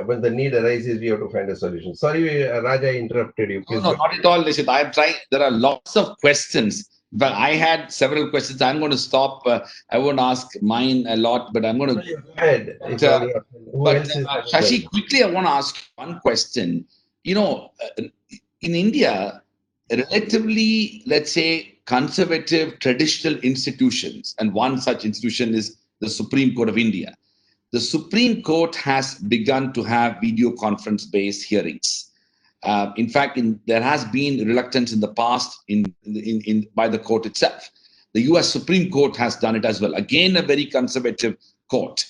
C: when the need arises, we have to find a solution. Sorry, Raj, I interrupted you. Please.
A: No, not at all, Nishith. I am trying. There are lots of questions. But I had several questions. I'm going to stop. I won't ask mine a lot, but I'm going to.
C: Go ahead.
A: Shashi, quickly, I want to ask one question. In India, relatively, let's say, conservative, traditional institutions, and one such institution is the Supreme Court of India. The Supreme Court has begun to have video conference-based hearings. In fact, there has been reluctance in the past by the court itself. The US Supreme Court has done it as well. Again, a very conservative court.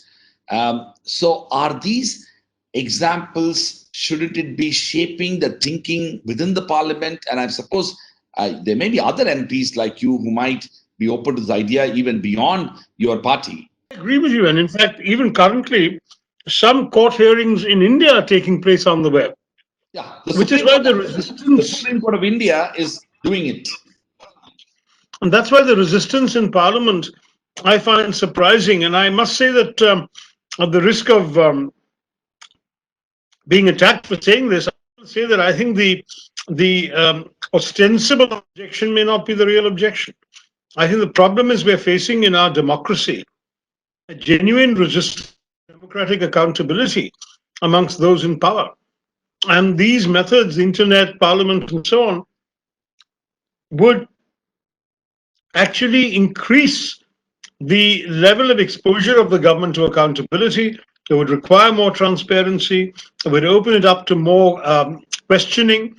A: So are these examples, shouldn't it be shaping the thinking within the parliament? And I suppose there may be other MPs like you who might be open to this idea even beyond your party.
B: I agree with you. And in fact, even currently, some court hearings in India are taking place on the web.
A: Yeah,
B: which is why the resistance.
A: The Supreme Court of India is doing it.
B: And that's why the resistance in Parliament, I find surprising. And I must say that at the risk of being attacked for saying this, I say that I think the ostensible objection may not be the real objection. I think the problem is we're facing in our democracy a genuine resistance to democratic accountability amongst those in power. And these methods, the internet, parliament, and so on, would actually increase the level of exposure of the government to accountability. It would require more transparency. It would open it up to more questioning.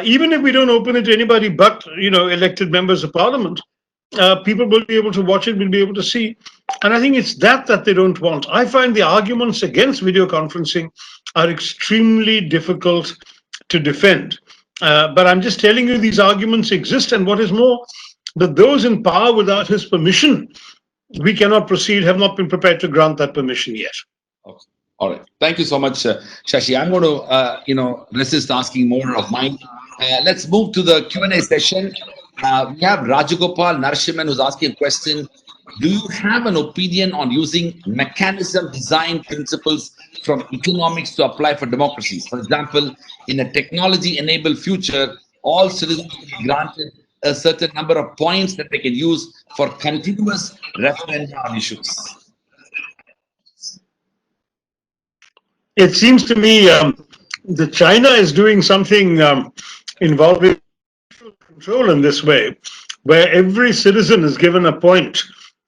B: Even if we don't open it to anybody but elected members of parliament, people will be able to watch it, will be able to see. And I think it's that they don't want. I find the arguments against video conferencing are extremely difficult to defend. But I'm just telling you these arguments exist, and what is more, that those in power without his permission, we cannot proceed, have not been prepared to grant that permission yet.
A: Okay. All right. Thank you so much, Shashi. I'm going to, resist asking more of mine. Let's move to the Q&A session. We have Rajagopal Narashiman who's asking a question. Do you have an opinion on using mechanism design principles from economics to apply for democracies? For example, in a technology-enabled future, all citizens will be granted a certain number of points that they can use for continuous referenda on issues.
B: It seems to me that China is doing something involving control in this way, where every citizen is given a point,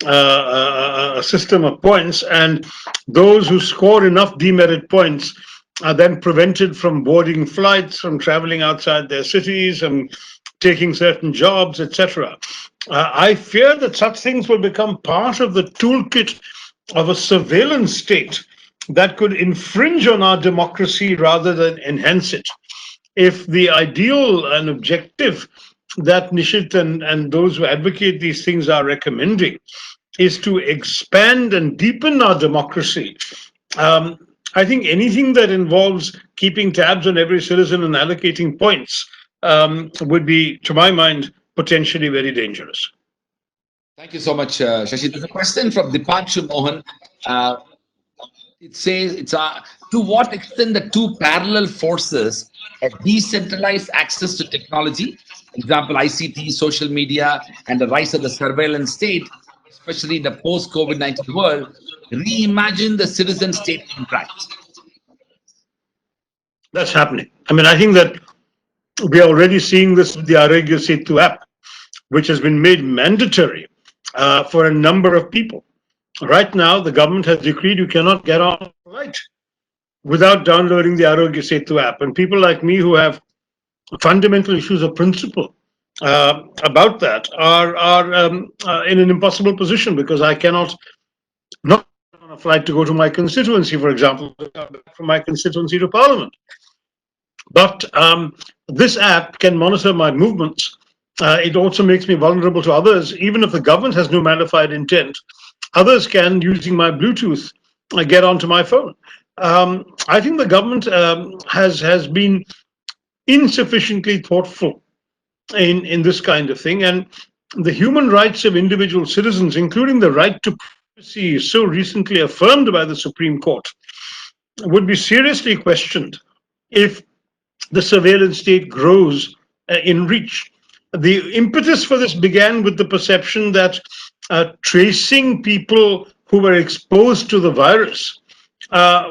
B: a system of points, and those who score enough demerit points are then prevented from boarding flights, from traveling outside their cities, and taking certain jobs, etc. I fear that such things will become part of the toolkit of a surveillance state that could infringe on our democracy rather than enhance it. If the ideal and objective that Nishith and those who advocate these things are recommending is to expand and deepen our democracy, I think anything that involves keeping tabs on every citizen and allocating points would be, to my mind, potentially very dangerous.
A: Thank you so much, Shashi. There's a question from Dipanshu Mohan. It says, to what extent the two parallel forces, a decentralized access to technology, example ICT, social media, and the rise of the surveillance state, especially in the post-COVID-19 world, reimagine the citizen state contract?
B: That's happening. I mean, I think that we are already seeing this with the Arogya Setu app, which has been made mandatory for a number of people. Right now, the government has decreed you cannot get on a flight without downloading the Arogya Setu app. And people like me who have fundamental issues of principle about that are in an impossible position, because I cannot not get on a flight to go to my constituency, for example, from my constituency to Parliament. But this app can monitor my movements. It also makes me vulnerable to others, even if the government has no malified intent. Others can, using my Bluetooth, get onto my phone. I think the government has been insufficiently thoughtful in this kind of thing, and the human rights of individual citizens, including the right to privacy, so recently affirmed by the Supreme Court, would be seriously questioned if the surveillance state grows in reach. The impetus for this began with the perception that tracing people who were exposed to the virus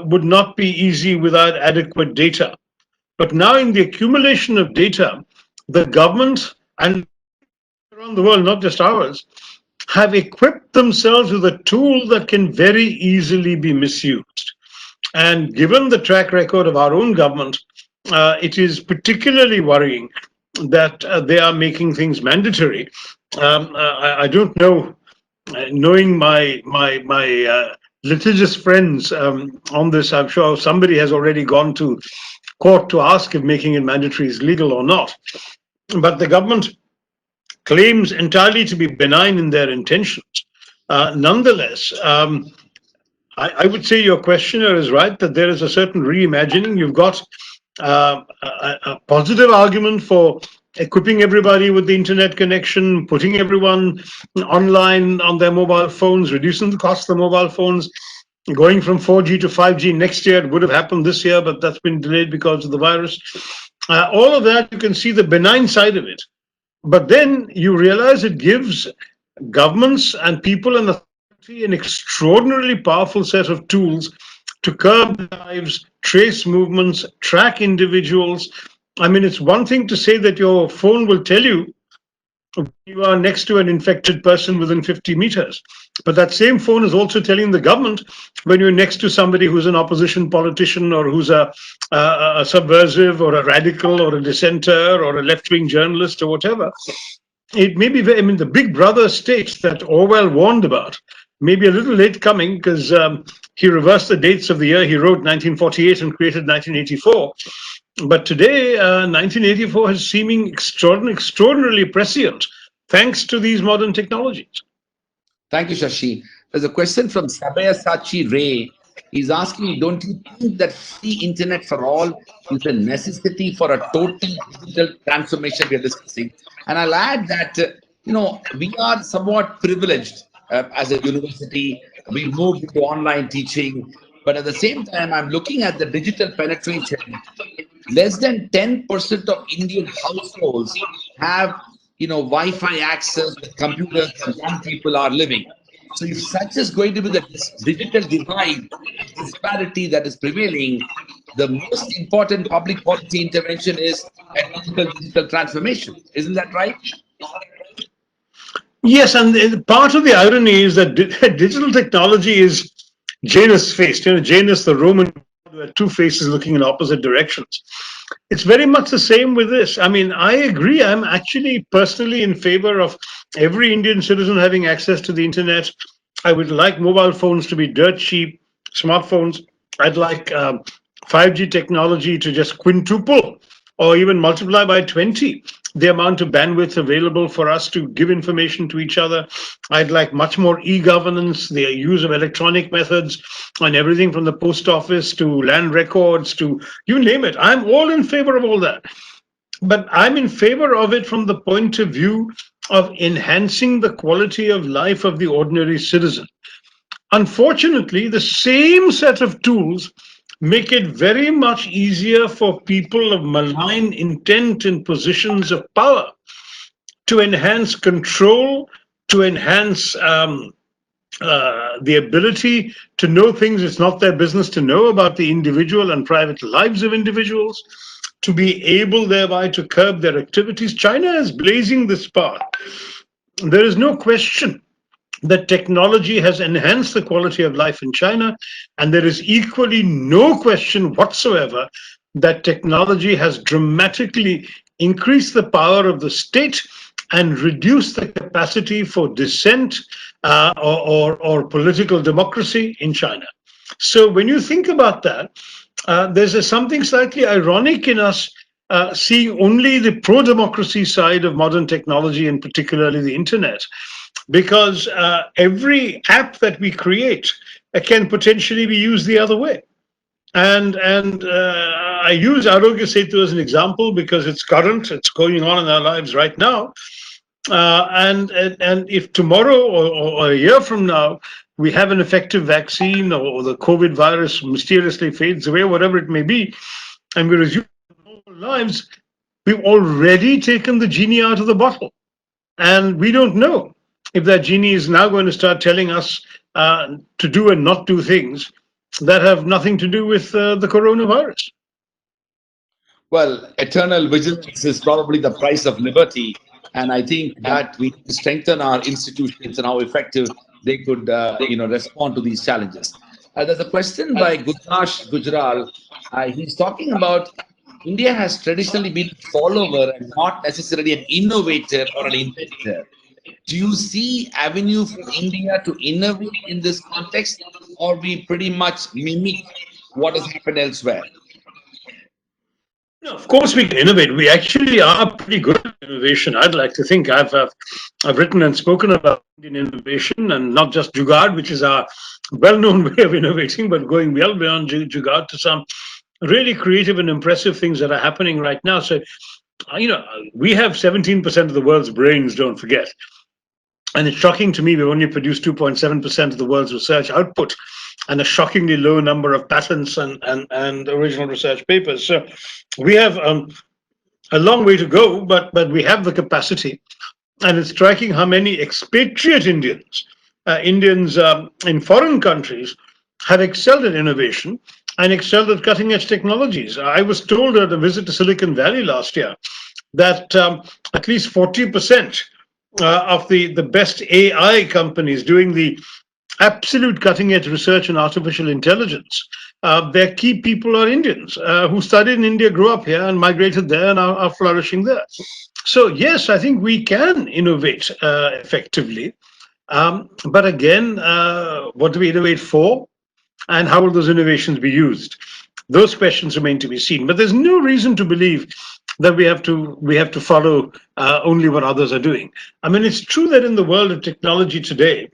B: would not be easy without adequate data. But now, in the accumulation of data, the government and around the world, not just ours, have equipped themselves with a tool that can very easily be misused. And given the track record of our own government, it is particularly worrying that they are making things mandatory. I don't know, knowing my litigious friends on this, I'm sure somebody has already gone to court to ask if making it mandatory is legal or not. But the government claims entirely to be benign in their intentions. Nonetheless, I would say your questioner is right that there is a certain reimagining. You've got a positive argument for equipping everybody with the internet connection, putting everyone online on their mobile phones, reducing the cost of the mobile phones. going from 4G to 5G next year. It would have happened this year, but that's been delayed because of the virus. All of that, you can see the benign side of it. But then you realize it gives governments and people in the country an extraordinarily powerful set of tools to curb lives, trace movements, track individuals. I mean, it's one thing to say that your phone will tell you you are next to an infected person within 50 meters. But that same phone is also telling the government when you're next to somebody who's an opposition politician or who's a subversive or a radical or a dissenter or a left-wing journalist or whatever. It may be, I mean, the big brother states that Orwell warned about may be a little late coming because he reversed the dates of the year he wrote 1948 and created 1984. But today, 1984 is seeming extraordinarily prescient thanks to these modern technologies.
A: Thank you, Shashi. There's a question from Sabayasachi Ray. He's asking, don't you think that free internet for all is a necessity for a total digital transformation we are discussing? And I'll add that, we are somewhat privileged as a university. We moved into online teaching. But at the same time, I'm looking at the digital penetration. Less than 10% of Indian households have, Wi-Fi access with computers where young people are living. So if such is going to be the digital divide, disparity that is prevailing, the most important public policy intervention is a digital transformation. Isn't that right?
B: Yes, and part of the irony is that digital technology is Janus-faced. Janus, the Roman, had two faces looking in opposite directions. It's very much the same with this. I mean, I agree. I'm actually personally in favor of every Indian citizen having access to the internet. I would like mobile phones to be dirt cheap, smartphones. I'd like 5G technology to just quintuple or even multiply by 20 the amount of bandwidth available for us to give information to each other. I'd like much more e-governance, the use of electronic methods on everything from the post office to land records to you name it. I'm all in favor of all that. But I'm in favor of it from the point of view of enhancing the quality of life of the ordinary citizen. Unfortunately, the same set of tools make it very much easier for people of malign intent in positions of power to enhance control, to enhance the ability to know things it's not their business to know about the individual and private lives of individuals, to be able thereby to curb their activities. China is blazing this path. There is no question that technology has enhanced the quality of life in China, and there is equally no question whatsoever that technology has dramatically increased the power of the state and reduced the capacity for dissent or political democracy in China. So when you think about that, there's something slightly ironic in us seeing only the pro-democracy side of modern technology, and particularly the internet, because every app that we create can potentially be used the other way. And I use Arogya Setu as an example because it's current, it's going on in our lives right now. And if tomorrow or a year from now we have an effective vaccine or the COVID virus mysteriously fades away, whatever it may be, and we resume normal lives, we've already taken the genie out of the bottle. And we don't know if that genie is now going to start telling us to do and not do things that have nothing to do with the coronavirus.
A: Well, eternal vigilance is probably the price of liberty. And I think that we need to strengthen our institutions and how effective they could, respond to these challenges. There's a question by Gutash Gujral. He's talking about India has traditionally been a follower and not necessarily an innovator or an inventor. Do you see avenue for India to innovate in this context, or we pretty much mimic what has happened elsewhere?
B: No, of course we can innovate. We actually are pretty good at innovation. I'd like to think I've written and spoken about Indian innovation, and not just Jugaad, which is our well-known way of innovating, but going well beyond Jugaad to some really creative and impressive things that are happening right now. So, we have 17% of the world's brains, don't forget. And it's shocking to me we've only produced 2.7% of the world's research output. and a shockingly low number of patents and original research papers. So we have a long way to go, but we have the capacity. And it's striking how many expatriate Indians in foreign countries have excelled at innovation and excelled at cutting edge technologies. I was told at a visit to Silicon Valley last year that at least 40% of the best AI companies doing the absolute cutting edge research in artificial intelligence, their key people are Indians who studied in India, grew up here and migrated there and are flourishing there. So yes, I think we can innovate effectively. But again, what do we innovate for? And how will those innovations be used? Those questions remain to be seen. But there's no reason to believe that we have to follow only what others are doing. I mean, it's true that in the world of technology today,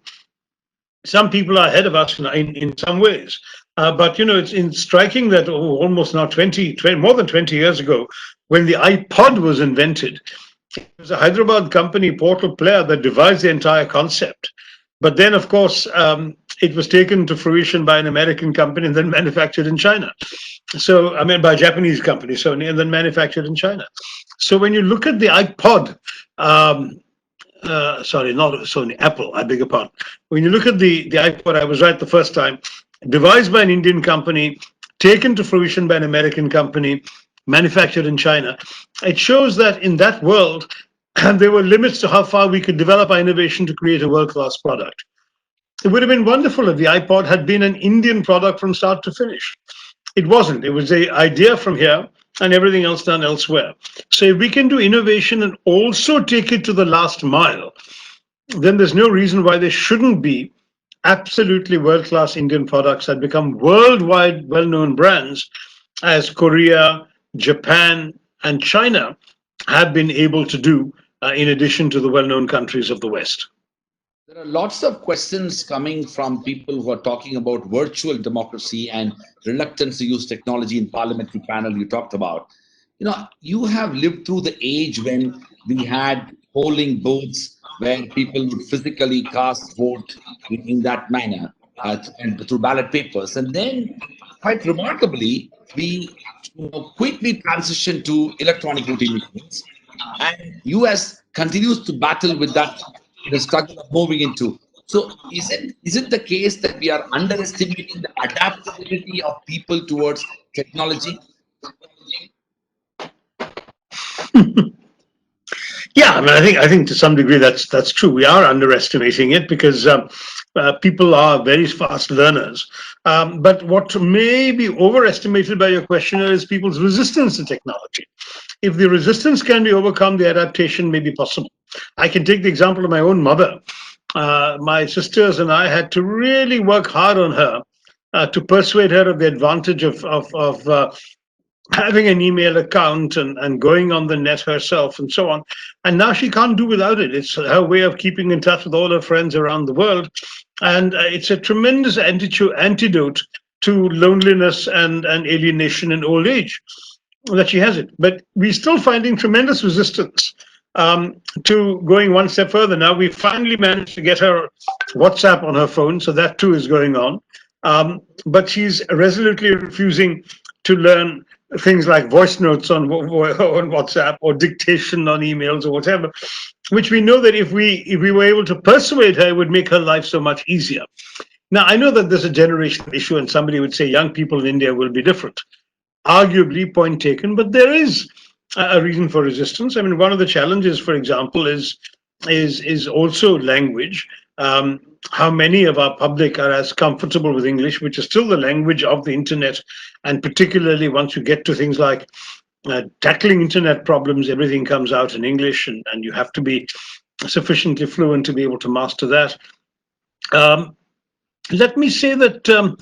B: some people are ahead of us in some ways. But, it's striking that almost now 20, more than 20 years ago, when the iPod was invented, it was a Hyderabad company, Portal Player, that devised the entire concept. But then, of course, it was taken to fruition by an American company and then manufactured in China. So, I mean, by a Japanese company, Sony, and then manufactured in China. So when you look at the iPod, sorry, not Sony, Apple, I beg your pardon. When you look at the iPod, I was right the first time, devised by an Indian company, taken to fruition by an American company, manufactured in China. It shows that in that world, there were limits to how far we could develop our innovation to create a world-class product. It would have been wonderful if the iPod had been an Indian product from start to finish. It wasn't. It was an idea from here and everything else done elsewhere. So if we can do innovation and also take it to the last mile, then there's no reason why there shouldn't be absolutely world-class Indian products that become worldwide well-known brands, as Korea, Japan, and China have been able to do, in addition to the well-known countries of the West.
A: There are lots of questions coming from people who are talking about virtual democracy and reluctance to use technology in parliamentary panel you talked about. You have lived through the age when we had polling booths where people would physically cast vote in that manner and through ballot papers. And then, quite remarkably, we quickly transitioned to electronic voting machines. And US continues to battle with that the struggle of moving into. So is it the case that we are underestimating the adaptability of people towards technology?
B: Yeah, I mean, I think to some degree that's true. We are underestimating it because people are very fast learners. But what may be overestimated by your questioner is people's resistance to technology. If the resistance can be overcome, the adaptation may be possible. I can take the example of my own mother. My sisters and I had to really work hard on her to persuade her of the advantage of having an email account and going on the net herself and so on. And now she can't do without it. It's her way of keeping in touch with all her friends around the world. And it's a tremendous antidote to loneliness and alienation in old age that she has it. But we're still finding tremendous resistance to going one step further. Now we finally managed to get her WhatsApp on her phone, so that too is going on. But she's resolutely refusing to learn things like voice notes on WhatsApp or dictation on emails or whatever, which we know that if we were able to persuade her, it would make her life so much easier. Now, I know that there's a generational issue, and somebody would say young people in India will be different. Arguably, point taken, but there is a reason for resistance. I mean, one of the challenges, for example, is also language. How many of our public are as comfortable with English, which is still the language of the internet, and particularly once you get to things like tackling internet problems, everything comes out in English, and you have to be sufficiently fluent to be able to master that. Let me say that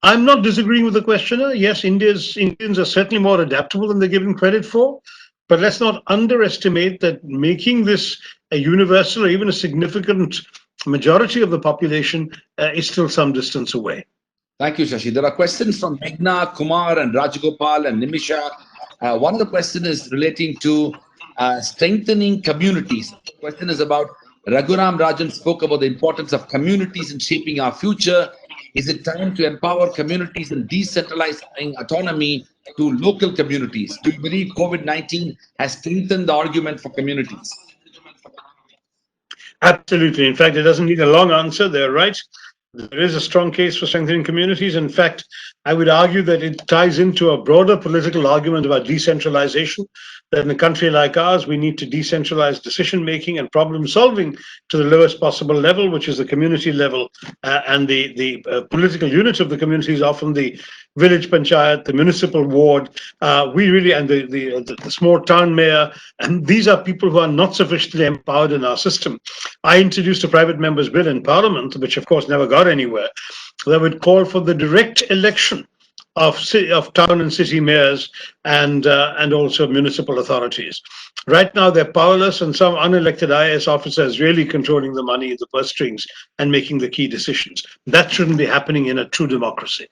B: I'm not disagreeing with the questioner. Yes, Indians are certainly more adaptable than they're given credit for, but let's not underestimate that making this a universal or even a significant majority of the population is still some distance away.
A: Thank you, Shashi. There are questions from Meghna, Kumar, and Rajagopal and Nimisha. One of the questions is relating to strengthening communities. The question is about Raghuram Rajan spoke about the importance of communities in shaping our future. Is it time to empower communities and decentralizing autonomy to local communities? Do you believe COVID-19 has strengthened the argument for communities?
B: Absolutely. In fact, it doesn't need a long answer. They're right. There is a strong case for strengthening communities. In fact, I would argue that it ties into a broader political argument about decentralization, that in a country like ours, we need to decentralize decision making and problem solving to the lowest possible level, which is the community level. And the political unit of the community is often the village panchayat, the municipal ward, we really, and the small town mayor. And these are people who are not sufficiently empowered in our system. I introduced a private member's bill in Parliament, which of course never got anywhere, that would call for the direct election of town and city mayors and also municipal authorities. Right now, they're powerless, and some unelected IAS officers really controlling the money, the purse strings, and making the key decisions. That shouldn't be happening in a true democracy.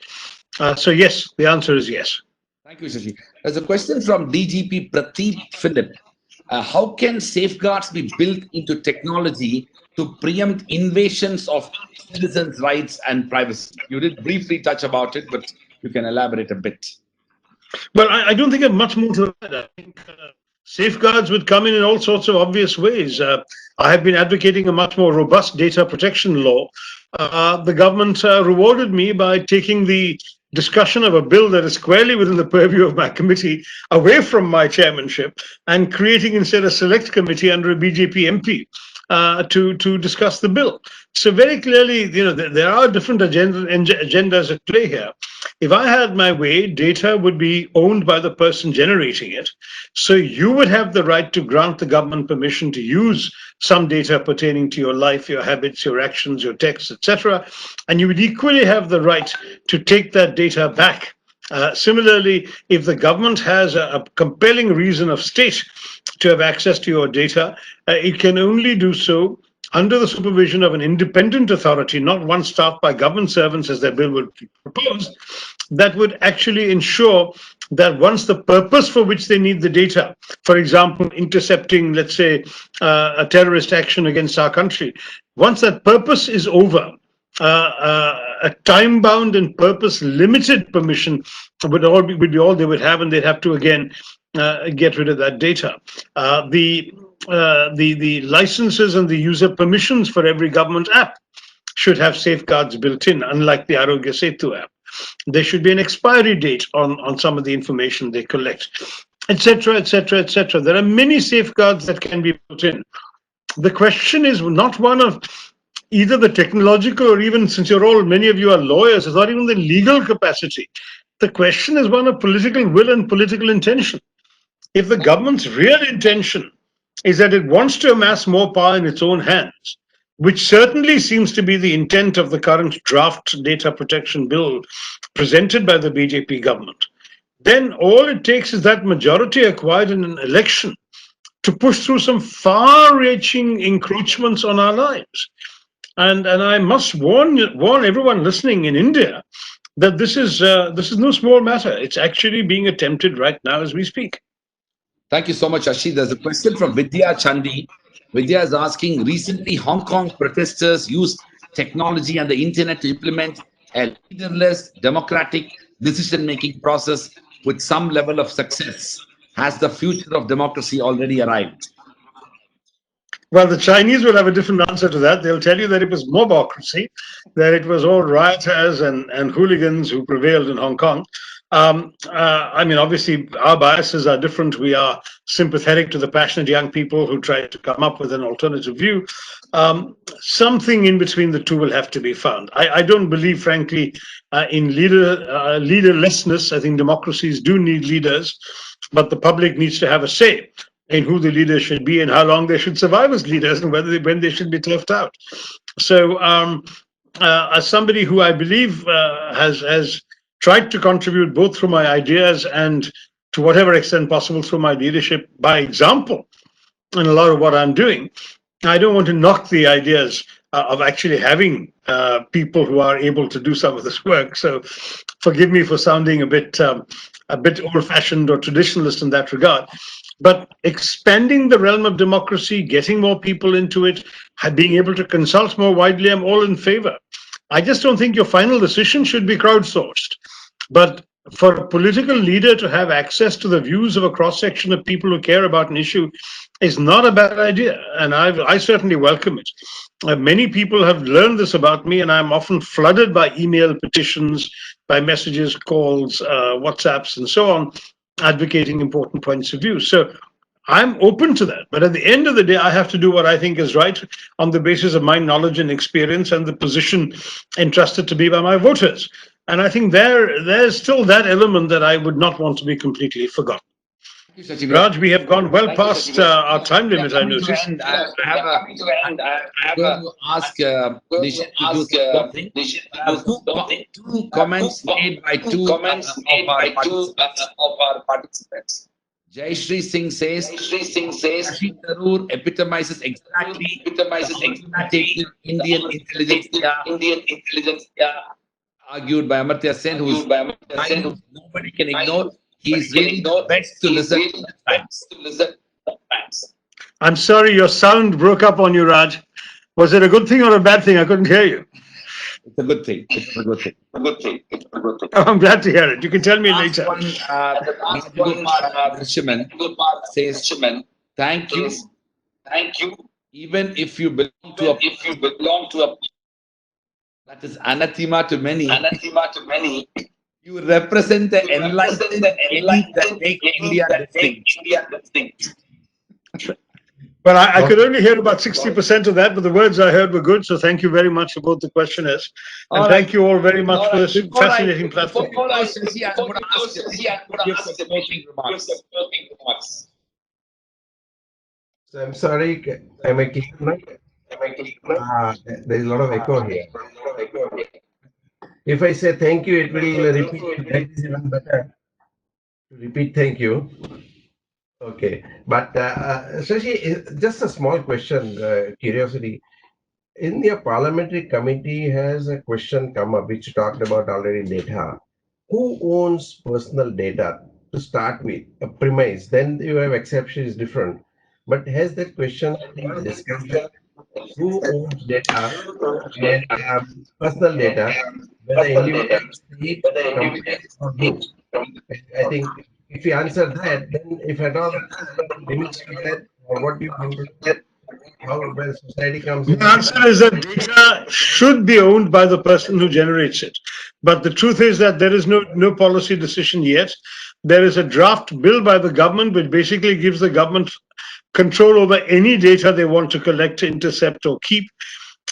B: So yes, the answer is yes.
A: Thank you, Shashi. There's a question from DGP Prateep Philip. How can safeguards be built into technology to preempt invasions of citizens' rights and privacy? You did briefly touch about it, but you can elaborate a bit.
B: Well, I don't think I have much more to add. I think safeguards would come in all sorts of obvious ways. I have been advocating a much more robust data protection law. The government rewarded me by taking the discussion of a bill that is squarely within the purview of my committee away from my chairmanship and creating instead a select committee under a BJP MP to discuss the bill. So very clearly, there are different agendas at play here. If I had my way, data would be owned by the person generating it. So you would have the right to grant the government permission to use some data pertaining to your life, your habits, your actions, your texts, etc. And you would equally have the right to take that data back. Similarly, if the government has a compelling reason of state to have access to your data, it can only do so under the supervision of an independent authority, not one staffed by government servants, as their bill would propose, that would actually ensure that once the purpose for which they need the data, for example, intercepting, let's say, a terrorist action against our country, once that purpose is over, a time-bound and purpose-limited permission would be all they would have, and they'd have to again get rid of that data. The licenses and the user permissions for every government app should have safeguards built in, unlike the Arogya Setu app. There should be an expiry date on some of the information they collect, etc., etc., etc. There are many safeguards that can be built in. The question is not one of either the technological or even, since many of you are lawyers, it's not even the legal capacity. The question is one of political will and political intention. If the government's real intention is that it wants to amass more power in its own hands, which certainly seems to be the intent of the current draft data protection bill presented by the BJP government, then all it takes is that majority acquired in an election to push through some far-reaching encroachments on our lives. And I must warn everyone listening in India that this is no small matter. It's actually being attempted right now as we speak.
A: Thank you so much, Shashi. There's a question from Vidya Chandi. Vidya is asking, recently Hong Kong protesters used technology and the internet to implement a leaderless democratic decision-making process with some level of success. Has the future of democracy already arrived?
B: Well, the Chinese will have a different answer to that. They'll tell you that it was mobocracy, that it was all rioters and hooligans who prevailed in Hong Kong. I mean, obviously, our biases are different. We are sympathetic to the passionate young people who try to come up with an alternative view. Something in between the two will have to be found. I don't believe, frankly, in leaderlessness. I think democracies do need leaders, but the public needs to have a say in who the leaders should be and how long they should survive as leaders and when they should be turfed out. So as somebody who I believe has tried to contribute both through my ideas and to whatever extent possible through my leadership by example in a lot of what I'm doing, I don't want to knock the ideas of actually having people who are able to do some of this work. So forgive me for sounding a bit old-fashioned or traditionalist in that regard. But expanding the realm of democracy, getting more people into it, being able to consult more widely, I'm all in favor. I just don't think your final decision should be crowdsourced. But for a political leader to have access to the views of a cross-section of people who care about an issue is not a bad idea, and I certainly welcome it. Many people have learned this about me, and I'm often flooded by email petitions, by messages, calls, WhatsApps, and so on, advocating important points of view. So I'm open to that. But at the end of the day, I have to do what I think is right on the basis of my knowledge and experience and the position entrusted to me by my voters. And I think there's still that element that I would not want to be completely forgotten. Raj, we have gone well past our time limit, I notice.
A: And I have going to ask Nishith to do something. Two comments made by two of our participants. Jai Shri Singh says, Shashi Tharoor epitomizes exactly Indian intelligence. Argued by Amartya Sen, who nobody can ignore. He's really the best to listen to times.
B: I'm sorry, your sound broke up on you, Raj. Was it a good thing or a bad thing? I couldn't hear you.
A: It's a good thing. It's a good thing.
B: Oh, I'm glad to hear it. You can tell me
A: Last
B: later.
A: one, Rishiman says, thank you. Even if you belong to a that is anathema to many, you represent the enlightened elite that make India distinct.
B: Well, I could only hear about 60% of that, but the words I heard were good. So thank you very much for both the questioners. And thank you all very much for this fascinating platform.
A: Before I Shashi, I'm going to ask you some closing remarks.
C: So I'm sorry, am I clear now? There is a lot of echo here. If I say thank you, it will repeat. That is even better. Repeat thank you. Okay, but Shashi, just a small question, curiosity. In your parliamentary committee, has a question come up which you talked about already, data. Who owns personal data to start with? A premise, then you have exception is different. But has that question been discussed? Who owns data and personal data, whether individual, state, company, or group? I think if you answer that, then if at all limits to that, or what do you think? How well society comes in?
B: The answer is that data should be owned by the person who generates it. But the truth is that there is no policy decision yet. There is a draft bill by the government which basically gives the government control over any data they want to collect, intercept, or keep.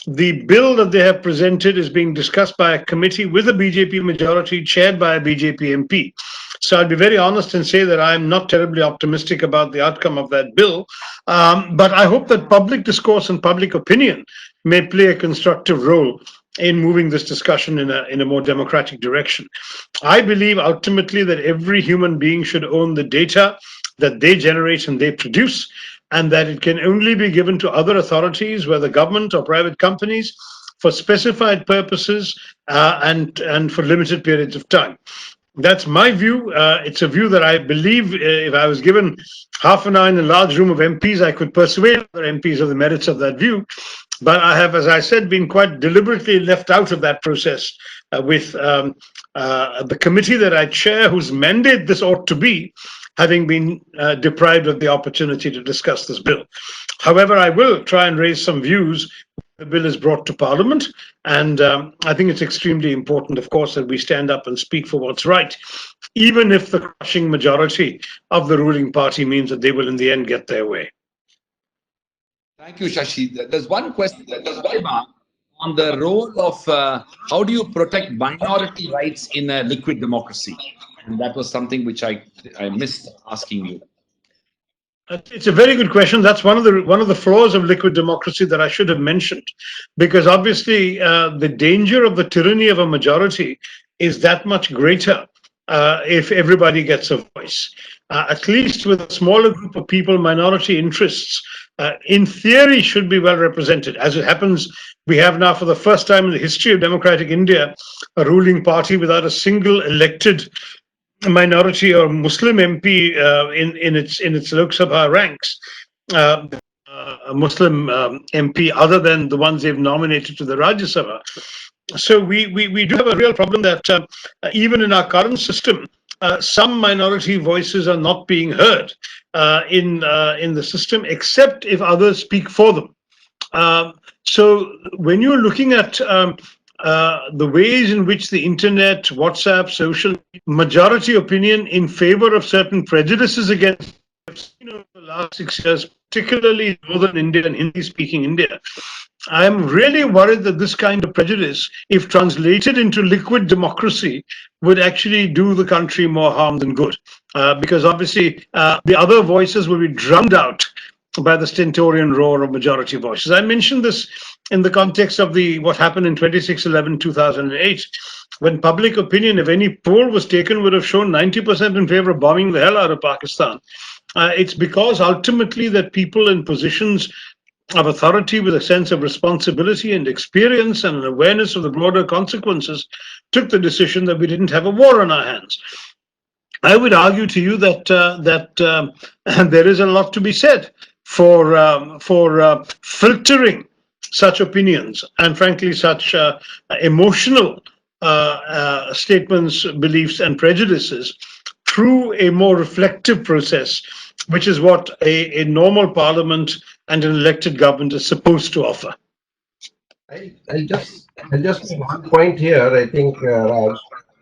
B: The bill that they have presented is being discussed by a committee with a BJP majority chaired by a BJP MP. So I'll be very honest and say that I'm not terribly optimistic about the outcome of that bill. But I hope that public discourse and public opinion may play a constructive role in moving this discussion in a more democratic direction. I believe ultimately that every human being should own the data that they generate and they produce, and that it can only be given to other authorities, whether government or private companies, for specified purposes and for limited periods of time. That's my view. It's a view that I believe if I was given half an hour in a large room of MPs, I could persuade other MPs of the merits of that view. But I have, as I said, been quite deliberately left out of that process with the committee that I chair, whose mandate this ought to be, having been deprived of the opportunity to discuss this bill. However, I will try and raise some views when the bill is brought to Parliament. And I think it's extremely important, of course, that we stand up and speak for what's right, even if the crushing majority of the ruling party means that they will in the end get their way.
A: Thank you, Shashi. There's one question on the role of how do you protect minority rights in a liquid democracy? And that was something which I missed asking you.
B: It's a very good question. That's one of the flaws of liquid democracy that I should have mentioned, because obviously the danger of the tyranny of a majority is that much greater if everybody gets a voice. At least with a smaller group of people, minority interests, in theory, should be well represented. As it happens, we have now, for the first time in the history of democratic India, a ruling party without a single elected minority or Muslim MP in its Lok Sabha ranks, a Muslim MP other than the ones they've nominated to the Rajya Sabha. So we do have a real problem that even in our current system, some minority voices are not being heard in the system, except if others speak for them. So when you're looking at the ways in which the internet, WhatsApp, social majority opinion in favor of certain prejudices against over the last 6 years, particularly in northern India and Hindi-speaking India, I'm really worried that this kind of prejudice, if translated into liquid democracy, would actually do the country more harm than good. Because obviously the other voices will be drowned out by the stentorian roar of majority voices. I mentioned this in the context of what happened in 26/11/2008, when public opinion, if any poll was taken, would have shown 90% in favor of bombing the hell out of Pakistan. It's because ultimately that people in positions of authority with a sense of responsibility and experience and an awareness of the broader consequences took the decision that we didn't have a war on our hands. I would argue to you that there is a lot to be said for filtering such opinions and, frankly, such emotional statements, beliefs, and prejudices through a more reflective process, which is what a normal parliament and an elected government is supposed to offer.
C: I'll just make one point here. I think, Raj,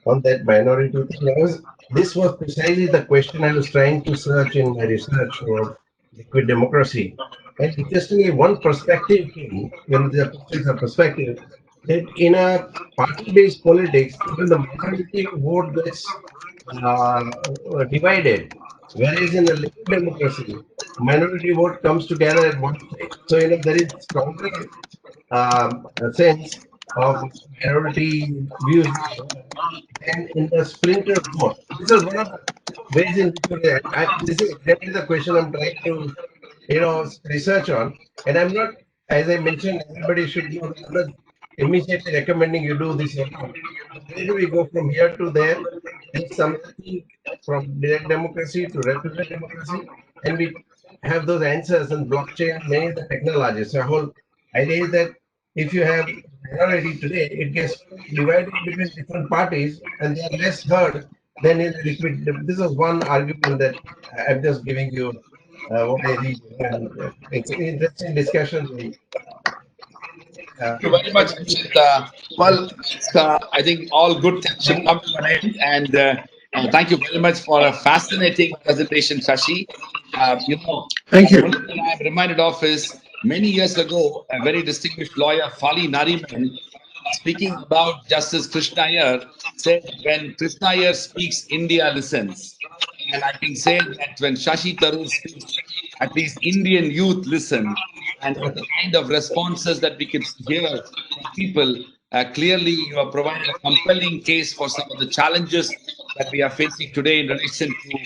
C: on that minority thing. This was precisely the question I was trying to search in my research for liquid democracy. And interestingly, one perspective came when the questions are perspective that in a party-based politics, even the minority vote gets divided, whereas in a liquid democracy, minority vote comes together at one side. So there is stronger a sense of minority views and in the splinter vote. This is one of the ways in which this is exactly the question I'm trying to research on. And I'm not, as I mentioned, everybody should know that I'm not immediately recommending you do this alone. Where do we go from here to there? There's something from direct democracy to representative democracy, and we have those answers in blockchain, many of the technologies. So, whole idea is that if you have minority today, it gets divided between different parties, and they are less heard than in the liquid. This is one argument that I'm just giving you what I read, and it's an interesting discussion.
A: Thank you very much, Nishith. Well, I think all good things should come to an end. And thank you very much for a fascinating presentation, Shashi.
B: Thank you.
A: One thing I am reminded of is many years ago, a very distinguished lawyer, Fali Nariman, speaking about Justice Krishna Iyer, said, when Krishna Iyer speaks, India listens. And I can say that when Shashi Tharoor speaks, at least Indian youth listen. And the kind of responses that we can hear from people, clearly you have provided a compelling case for some of the challenges that we are facing today in relation to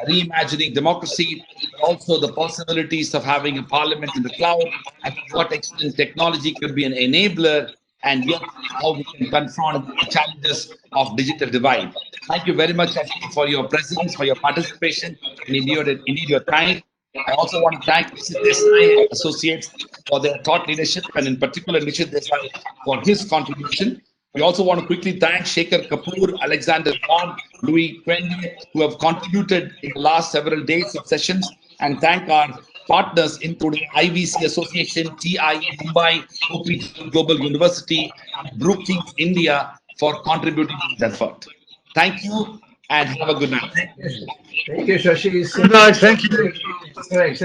A: reimagining democracy, but also the possibilities of having a parliament in the cloud, and to what extent technology could be an enabler, and yet how we can confront the challenges of digital divide. Thank you very much, Shashi, for your presence, for your participation, and indeed your time. I also want to thank Nishith Desai Associates for their thought leadership, and in particular Nishith Desai for his contribution. We also want to quickly thank Shekhar, Kapur, Alexander John, Louis Quendi, who have contributed in the last several days of sessions, and thank our partners, including IVC Association, TIE Mumbai, OPG Global University, and Brookings India for contributing to this effort. Thank you and have a good night.
C: Thank you, Shashi.
B: Good night. Thank you.
C: Correct.